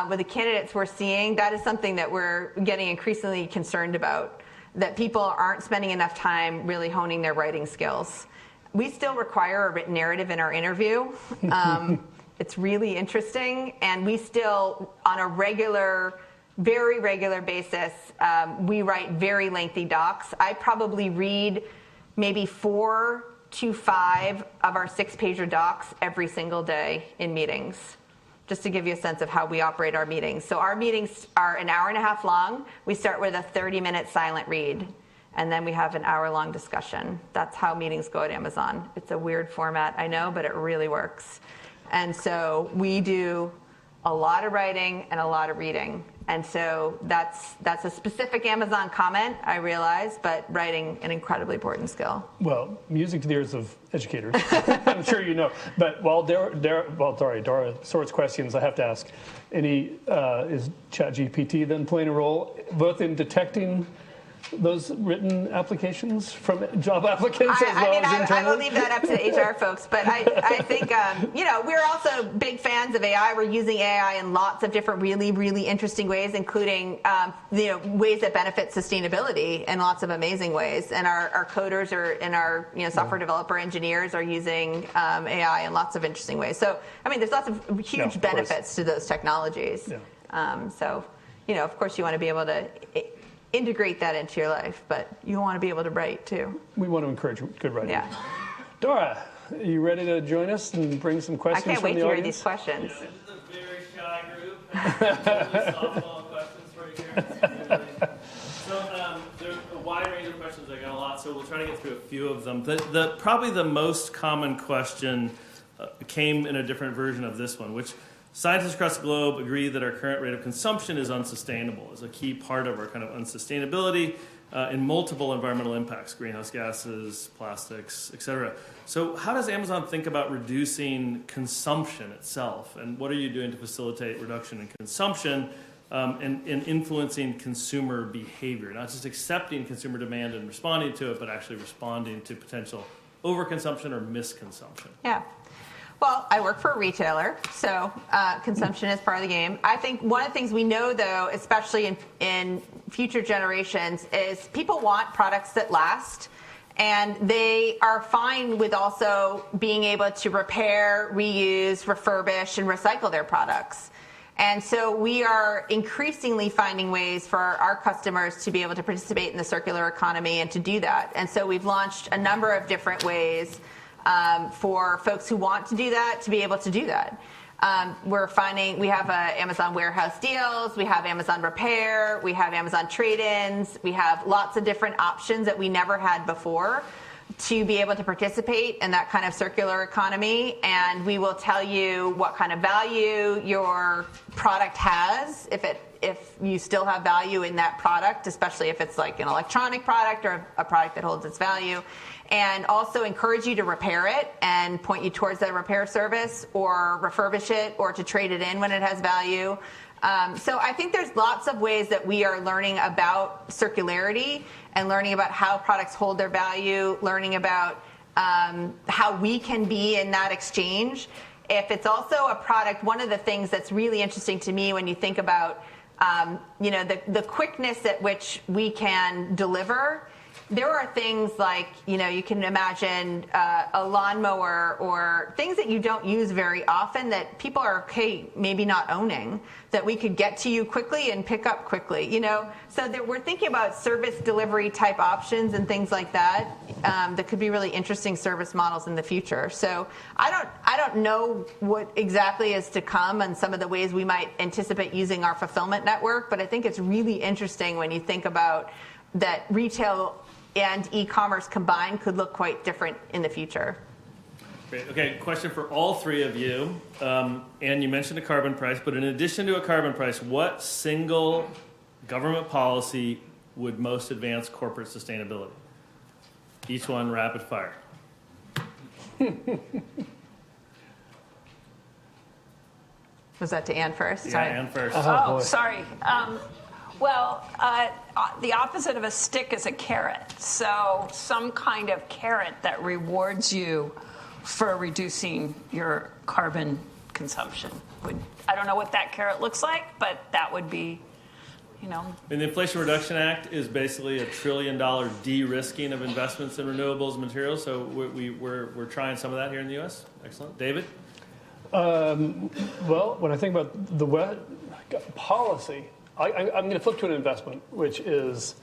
with the candidates we're seeing, that is something that we're getting increasingly concerned about, that people aren't spending enough time really honing their writing skills. We still require a written narrative in our interview. It's really interesting, and we still, on a very regular basis, we write very lengthy docs. I probably read maybe 4 to 5 of our 6-pager docs every single day in meetings, just to give you a sense of how we operate our meetings. So our meetings are an hour and a half long. We start with a 30-minute silent read, and then we have an hour-long discussion. That's how meetings go at Amazon. It's a weird format, I know, but it really works. And so we do a lot of writing and a lot of reading And so that's a specific Amazon comment, I realize, but writing an incredibly important skill. Well, music to the ears of educators. I'm sure you know. But while Dora sorts questions, I have to ask, is ChatGPT then playing a role both in detecting those written applications from job applicants as well as internally? I will leave that up to the HR folks, but I think, we're also big fans of AI. We're using AI in lots of different really, really interesting ways, including, ways that benefit sustainability in lots of amazing ways. And our coders and our software developer engineers are using AI in lots of interesting ways. So, there's lots of huge benefits to those technologies. Yeah. Of course, you want to be able to integrate that into your life, but you want to be able to write too. We want to encourage good writing. Yeah. Dora, are you ready to join us and bring some questions from the audience? I can't wait to hear these questions. This is a very shy group. Totally softball questions right here. So there's a wide range of questions. I got a lot, so we'll try to get through a few of them. Probably the most common question came in a different version of this one, which scientists across the globe agree that our current rate of consumption is unsustainable, is a key part of our kind of unsustainability in multiple environmental impacts, greenhouse gases, plastics, et cetera. So how does Amazon think about reducing consumption itself? And what are you doing to facilitate reduction in consumption and influencing consumer behavior? Not just accepting consumer demand and responding to it, but actually responding to potential overconsumption or misconsumption. Yeah. Well, I work for a retailer, so consumption is part of the game. I think one of the things we know, though, especially in future generations, is people want products that last, and they are fine with also being able to repair, reuse, refurbish, and recycle their products. And so we are increasingly finding ways for our customers to be able to participate in the circular economy and to do that. And so we've launched a number of different ways for folks who want to do that to be able to do that. We're finding we have Amazon warehouse deals, we have Amazon repair, we have Amazon trade-ins, we have lots of different options that we never had before to be able to participate in that kind of circular economy. And we will tell you what kind of value your product has, if you still have value in that product, especially if it's like an electronic product or a product that holds its value. And also encourage you to repair it and point you towards that repair service or refurbish it or to trade it in when it has value. So I think there's lots of ways that we are learning about circularity and learning about how products hold their value, learning about how we can be in that exchange. If it's also a product, one of the things that's really interesting to me when you think about the quickness at which we can deliver. There are things like, you can imagine a lawnmower or things that you don't use very often that people are okay maybe not owning, that we could get to you quickly and pick up quickly, So we're thinking about service delivery type options and things like that that could be really interesting service models in the future. So I don't know what exactly is to come and some of the ways we might anticipate using our fulfillment network, but I think it's really interesting when you think about that retail and e-commerce combined could look quite different in the future. Great. Okay, question for all three of you. And you mentioned a carbon price, but in addition to a carbon price, what single government policy would most advance corporate sustainability? Each one rapid fire. Was that to Ann first? Yeah, Sorry. Ann first. Oh, sorry. The opposite of a stick is a carrot. So some kind of carrot that rewards you for reducing your carbon consumption. I don't know what that carrot looks like, but that would be, And the Inflation Reduction Act is basically $1 trillion de-risking of investments in renewables and materials. So we're trying some of that here in the U.S. Excellent. David? Well, when I think about the policy, I'm going to flip to an investment, which is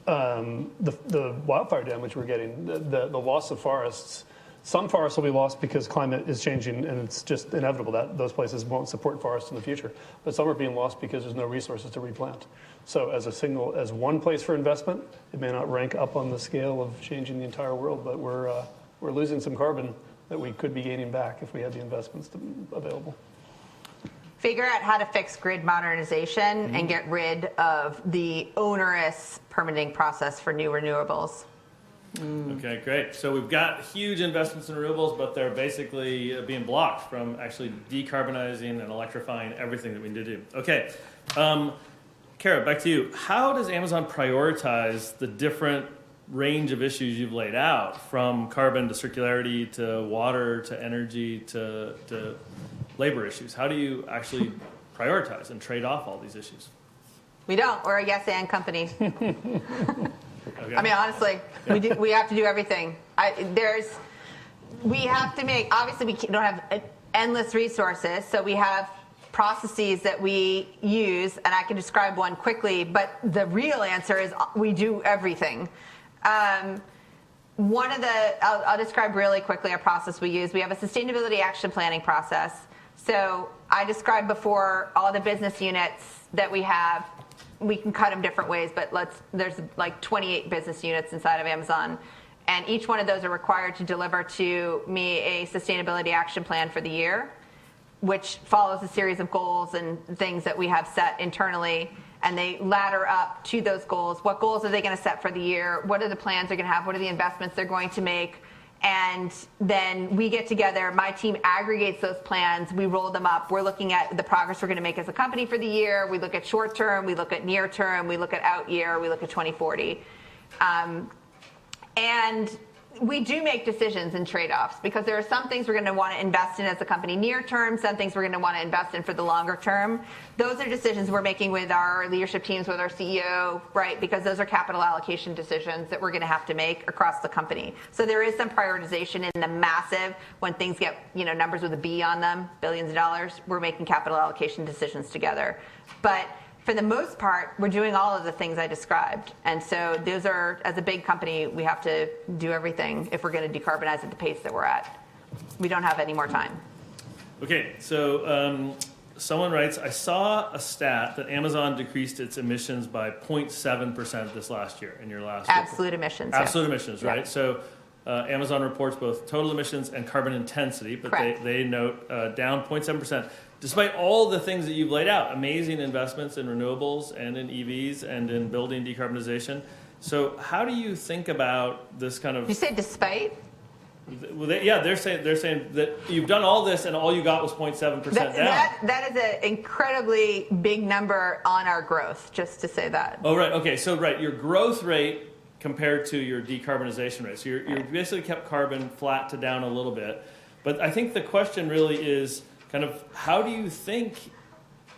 the wildfire damage we're getting, the loss of forests. Some forests will be lost because climate is changing, and it's just inevitable that those places won't support forests in the future. But some are being lost because there's no resources to replant. So as one place for investment, it may not rank up on the scale of changing the entire world, but we're losing some carbon that we could be gaining back if we had the investments available. figure out how to fix grid modernization and get rid of the onerous permitting process for new renewables. Okay, great. So we've got huge investments in renewables, but they're basically being blocked from actually decarbonizing and electrifying everything that we need to do. Okay, Kara, back to you. How does Amazon prioritize the different range of issues you've laid out, from carbon to circularity to water to energy to labor issues? How do you actually prioritize and trade off all these issues? We don't. We're a yes and company. Okay. I mean, honestly, we have to do everything. We have to make, obviously we don't have endless resources, so we have processes that we use, and I can describe one quickly, but the real answer is we do everything. I'll describe really quickly a process we use. We have a sustainability action planning process. So I described before all the business units that we have. We can cut them different ways, but there's like 28 business units inside of Amazon, and each one of those are required to deliver to me a sustainability action plan for the year, which follows a series of goals and things that we have set internally, and they ladder up to those goals. What goals are they going to set for the year? What are the plans they're going to have? What are the investments they're going to make? And then we get together, my team aggregates those plans, we roll them up. We're looking at the progress we're going to make as a company for the year. We look at short term, we look at near term, we look at out year, we look at 2040. And we do make decisions and trade-offs, because there are some things we're going to want to invest in as a company near term, some things we're going to want to invest in for the longer term. Those are decisions we're making with our leadership teams, with our CEO, right? Because those are capital allocation decisions that we're going to have to make across the company. So there is some prioritization in the massive, when things get, numbers with a B on them, billions of dollars, we're making capital allocation decisions together. But for the most part, we're doing all of the things I described. And so those are, as a big company, we have to do everything if we're going to decarbonize at the pace that we're at. We don't have any more time. Okay, so someone writes, I saw a stat that Amazon decreased its emissions by 0.7% this last year in your last Absolute report. emissions. Absolute yes. emissions, right? Yeah. So Amazon reports both total emissions and carbon intensity, but they note down 0.7%. Despite all the things that you've laid out, amazing investments in renewables and in EVs and in building decarbonization. So how do you think about this kind of... You said despite? Well, they're saying that you've done all this and all you got was 0.7% down. That is an incredibly big number on our growth, just to say that. Oh, right. Okay, so your growth rate compared to your decarbonization rate. So you basically kept carbon flat to down a little bit. But I think the question really is kind of how do you think,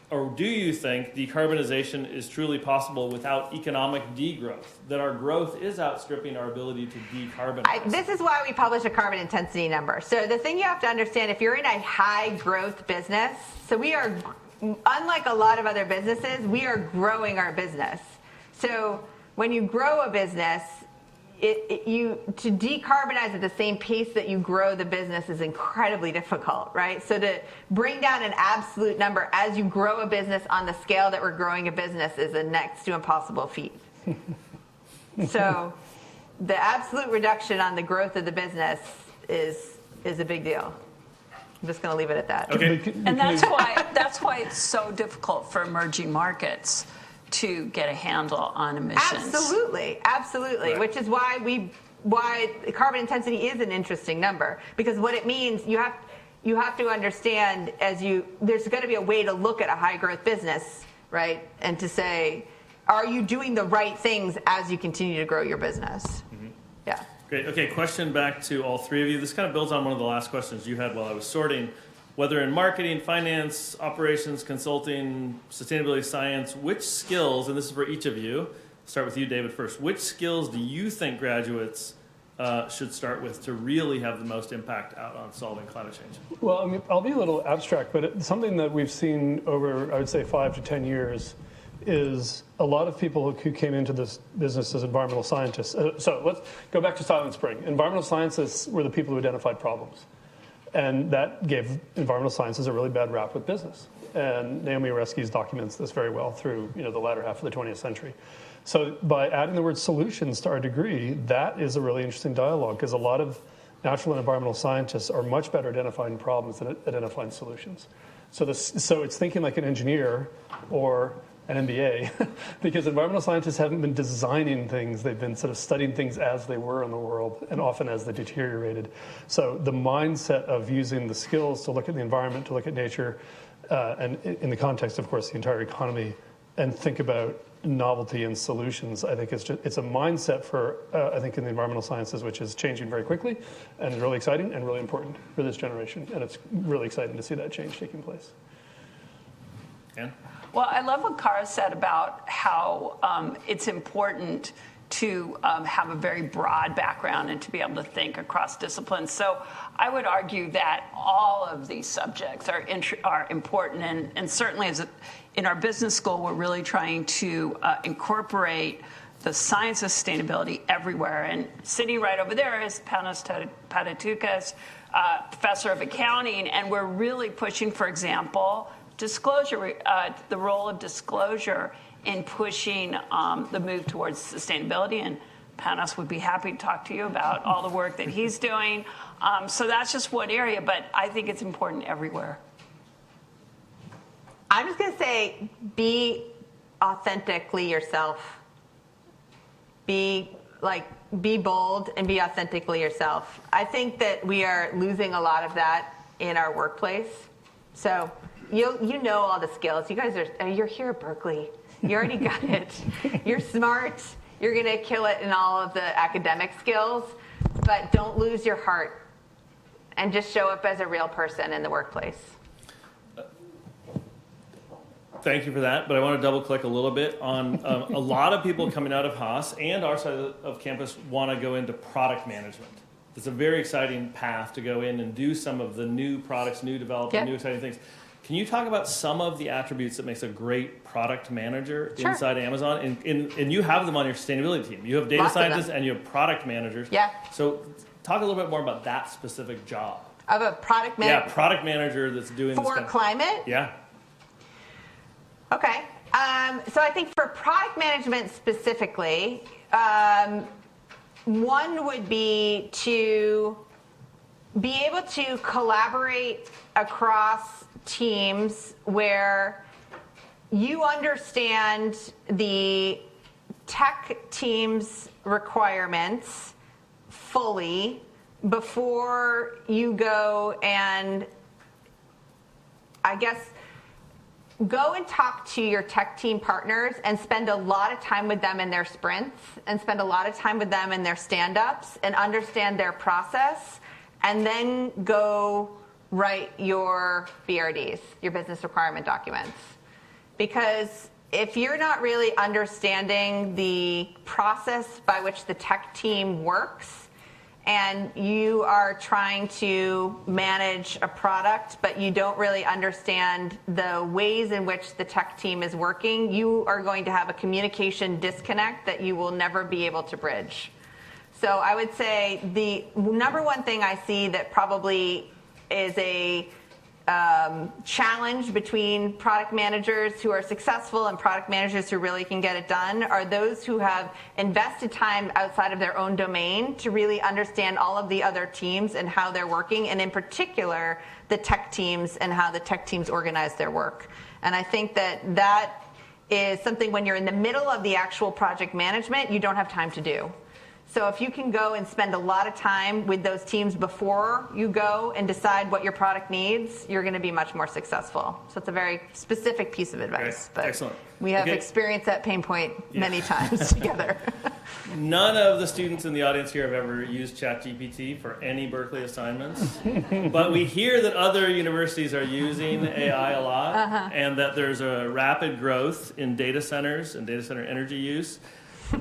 or do you think decarbonization is truly possible without economic degrowth? That our growth is outstripping our ability to decarbonize? This is why we publish a carbon intensity number. So the thing you have to understand, if you're in a high growth business, so we are, unlike a lot of other businesses, we are growing our business. So when you grow a business, to decarbonize at the same pace that you grow the business is incredibly difficult, right? So to bring down an absolute number as you grow a business on the scale that we're growing a business is a next to impossible feat. So the absolute reduction on the growth of the business is a big deal. I'm just going to leave it at that. Okay. And that's why it's so difficult for emerging markets to get a handle on emissions. Absolutely. Right. Which is why carbon intensity is an interesting number, because what it means, you have to understand there's going to be a way to look at a high growth business, right? And to say, are you doing the right things as you continue to grow your business? Mm-hmm. Yeah. Great. Okay, question back to all three of you. This kind of builds on one of the last questions you had while I was sorting. Whether in marketing, finance, operations, consulting, sustainability, science, which skills, and this is for each of you, start with you, David, first. Which skills do you think graduates should start with to really have the most impact out on solving climate change? Well, I mean, I'll be a little abstract, but it's something that we've seen over, I would say, 5 to 10 years is a lot of people who came into this business as environmental scientists. So let's go back to Silent Spring. Environmental scientists were the people who identified problems. And that gave environmental sciences a really bad rap with business. And Naomi Oreskes documents this very well through the latter half of the 20th century. So by adding the word solutions to our degree, that is a really interesting dialogue, because a lot of natural and environmental scientists are much better at identifying problems than at identifying solutions. So it's thinking like an engineer or an MBA, because environmental scientists haven't been designing things, they've been sort of studying things as they were in the world, and often as they deteriorated. So the mindset of using the skills to look at the environment, to look at nature, and in the context, of course, the entire economy, and think about novelty and solutions, I think it's a mindset for, I think, in the environmental sciences, which is changing very quickly, and is really exciting and really important for this generation. And it's really exciting to see that change taking place. Yeah. Well, I love what Kara said about how it's important to have a very broad background and to be able to think across disciplines. So I would argue that all of these subjects are important, and certainly in our business school, we're really trying to incorporate the science of sustainability everywhere. And sitting right over there is Panos Patatukas, professor of accounting, and we're really pushing, for example, disclosure, the role of disclosure in pushing the move towards sustainability. And Panos would be happy to talk to you about all the work that he's doing. So that's just one area, but I think it's important everywhere. I'm just going to say, be authentically yourself. Be bold and be authentically yourself. I think that we are losing a lot of that in our workplace. So you know all the skills. You guys you're here at Berkeley. You already got it. You're smart. You're going to kill it in all of the academic skills, but don't lose your heart and just show up as a real person in the workplace. Thank you for that, but I want to double click a little bit on a lot of people coming out of Haas and our side of campus want to go into product management. It's a very exciting path to go in and do some of the new products, new development, new exciting things. Can you talk about some of the attributes that makes a great product manager inside Amazon? And you have them on your sustainability team. You have data scientists and you have product managers. Yeah. So talk a little bit more about that specific job. Of a product manager? Yeah, product manager that's doing this for climate? Yeah. Okay. So I think for product management specifically, one would be to be able to collaborate across teams where you understand the tech team's requirements fully before you go and, I guess, go and talk to your tech team partners and spend a lot of time with them in their sprints and spend a lot of time with them in their stand-ups and understand their process, and then go write your BRDs, your business requirement documents. Because if you're not really understanding the process by which the tech team works, and you are trying to manage a product, but you don't really understand the ways in which the tech team is working, you are going to have a communication disconnect that you will never be able to bridge. So I would say the number one thing I see that probably is a challenge between product managers who are successful and product managers who really can get it done are those who have invested time outside of their own domain to really understand all of the other teams and how they're working, and in particular, the tech teams and how the tech teams organize their work. And I think that is something when you're in the middle of the actual project management, you don't have time to do. So if you can go and spend a lot of time with those teams before you go and decide what your product needs, you're going to be much more successful. So it's a very specific piece of advice. But excellent. We have experienced that pain point many times together. None of the students in the audience here have ever used ChatGPT for any Berkeley assignments, but we hear that other universities are using AI a lot, and that there's a rapid growth in data centers and data center energy use,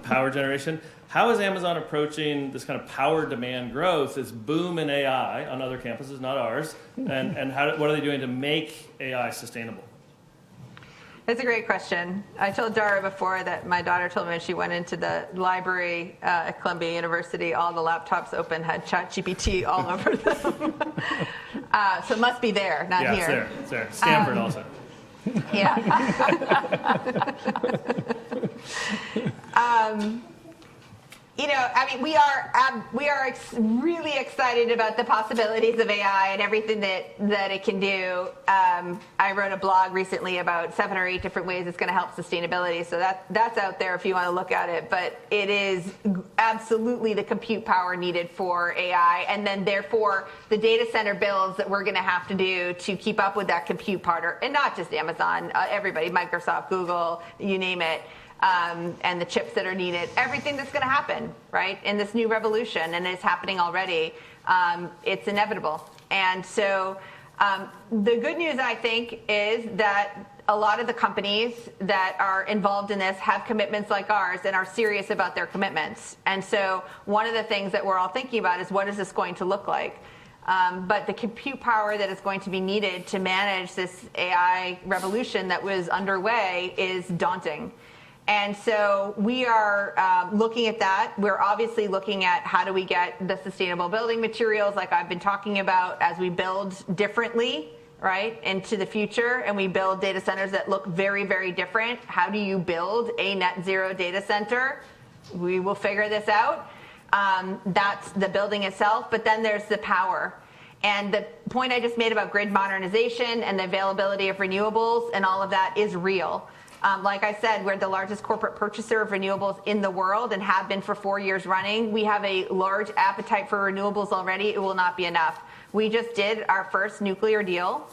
power generation. How is Amazon approaching this kind of power demand growth, this boom in AI on other campuses, not ours, and what are they doing to make AI sustainable? That's a great question. I told Dara before that my daughter told me when she went into the library at Columbia University, all the laptops open had ChatGPT all over them. So it must be there, not here. It's there. Stanford also. Yeah. I mean, we are really excited about the possibilities of AI and everything that it can do. I wrote a blog recently about 7 or 8 different ways it's going to help sustainability. So that's out there if you want to look at it. But it is absolutely the compute power needed for AI, and then therefore the data center builds that we're going to have to do to keep up with that compute part, and not just Amazon, everybody, Microsoft, Google, you name it. And the chips that are needed, everything that's going to happen, right, in this new revolution, and it's happening already, it's inevitable. And so the good news, I think, is that a lot of the companies that are involved in this have commitments like ours and are serious about their commitments. And so one of the things that we're all thinking about is, what is this going to look like? But the compute power that is going to be needed to manage this AI revolution that was underway is daunting. And so we are looking at that. We're obviously looking at how do we get the sustainable building materials, like I've been talking about, as we build differently, right, into the future, and we build data centers that look very, very different. How do you build a net zero data center? We will figure this out. That's the building itself, but then there's the power. And the point I just made about grid modernization and the availability of renewables and all of that is real. Like I said, we're the largest corporate purchaser of renewables in the world and have been for 4 years running. We have a large appetite for renewables already. It will not be enough. We just did our first nuclear deal.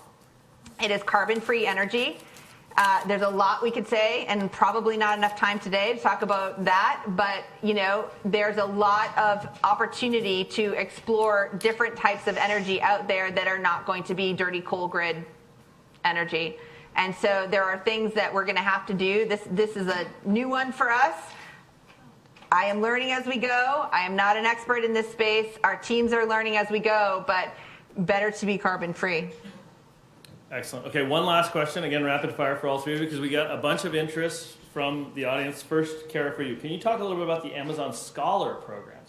It is carbon-free energy. There's a lot we could say, and probably not enough time today to talk about that. But, there's a lot of opportunity to explore different types of energy out there that are not going to be dirty coal grid energy. And so there are things that we're going to have to do. This is a new one for us. I am learning as we go. I am not an expert in this space. Our teams are learning as we go, but better to be carbon free. Excellent. Okay, one last question. Again, rapid fire for all 3 of you, because we got a bunch of interest from the audience. First, Kara, for you. Can you talk a little bit about the Amazon Scholar Program?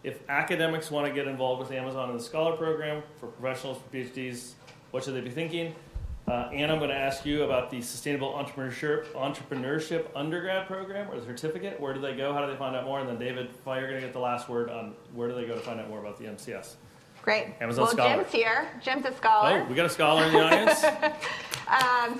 If academics want to get involved with Amazon in the Scholar Program, for professionals, for PhDs, what should they be thinking? Anna, I'm going to ask you about the Sustainable Entrepreneurship Undergrad Program or the certificate. Where do they go? How do they find out more? And then David, you're going to get the last word on where do they go to find out more about the MCS. Great. Amazon Scholar. Jim's here. Jim's a scholar. Oh, we got a scholar in the audience?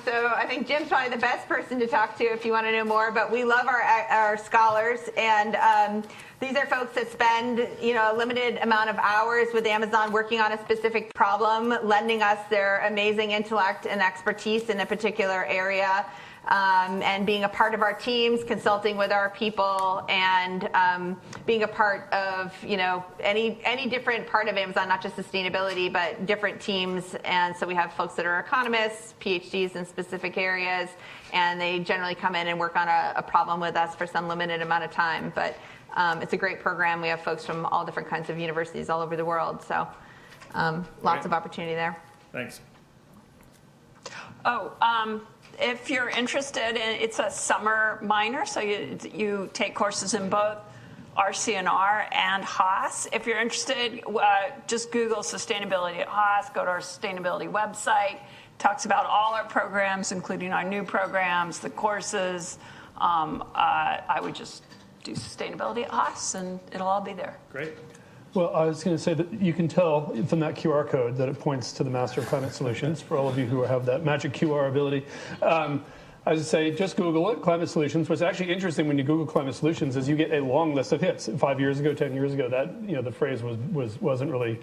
So I think Jim's probably the best person to talk to if you want to know more. But we love our scholars, and these are folks that spend a limited amount of hours with Amazon working on a specific problem, lending us their amazing intellect and expertise in a particular area, and being a part of our teams, consulting with our people, and being a part of any different part of Amazon, not just sustainability, but different teams. And so we have folks that are economists, PhDs in specific areas, and they generally come in and work on a problem with us for some limited amount of time. But it's a great program. We have folks from all different kinds of universities all over the world. So lots of opportunity there. Thanks. If you're interested, it's a summer minor, so you take courses in both RCNR and Haas. If you're interested, just Google sustainability at Haas, go to our sustainability website. It talks about all our programs, including our new programs, the courses. I would just do sustainability at Haas, and it'll all be there. Great. Well, I was going to say that you can tell from that QR code that it points to the Master of Climate Solutions, for all of you who have that magic QR ability. I would say just Google it, Climate Solutions. What's actually interesting when you Google Climate Solutions is you get a long list of hits. 5 years ago, 10 years ago, that the phrase wasn't really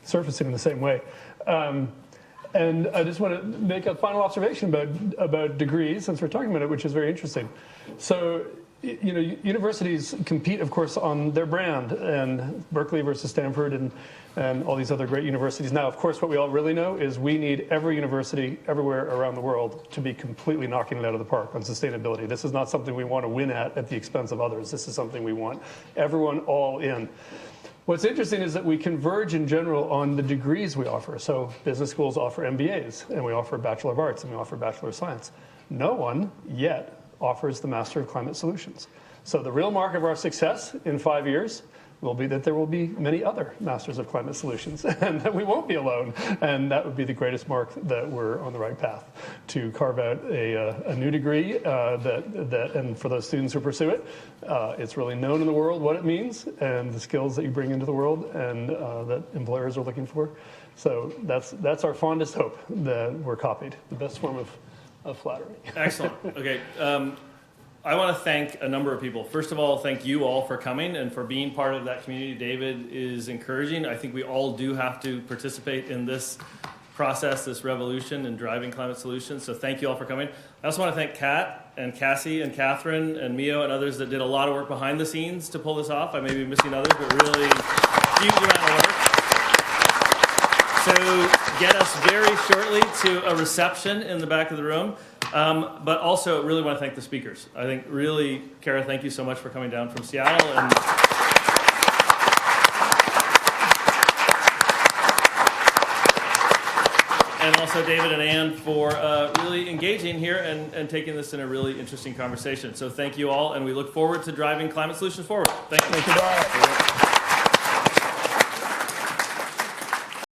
surfacing in the same way. And I just want to make a final observation about degrees, since we're talking about it, which is very interesting. So, universities compete, of course, on their brand, and Berkeley versus Stanford and all these other great universities. Now, of course, what we all really know is we need every university everywhere around the world to be completely knocking it out of the park on sustainability. This is not something we want to win at the expense of others. This is something we want everyone all in. What's interesting is that we converge in general on the degrees we offer. So business schools offer MBAs, and we offer Bachelor of Arts, and we offer Bachelor of Science. No one yet offers the Master of Climate Solutions. So the real mark of our success in 5 years will be that there will be many other masters of climate solutions, and that we won't be alone. And that would be the greatest mark that we're on the right path to carve out a new degree and for those students who pursue it, it's really known in the world what it means and the skills that you bring into the world and that employers are looking for. So that's our fondest hope, that we're copied, the best form of flattery. Excellent. Okay. I want to thank a number of people. First of all, thank you all for coming and for being part of that community David is encouraging. I think we all do have to participate in this process, this revolution in driving climate solutions. So thank you all for coming. I also want to thank Kat and Cassie and Catherine and Mio and others that did a lot of work behind the scenes to pull this off. I may be missing others, but really huge amount of work. So get us very shortly to a reception in the back of the room. But also really want to thank the speakers. I think really, Kara, thank you so much for coming down from Seattle. And also David and Ann for really engaging here and taking this in a really interesting conversation. So thank you all, and we look forward to driving climate solutions forward. Thank you. Thank you, Dara.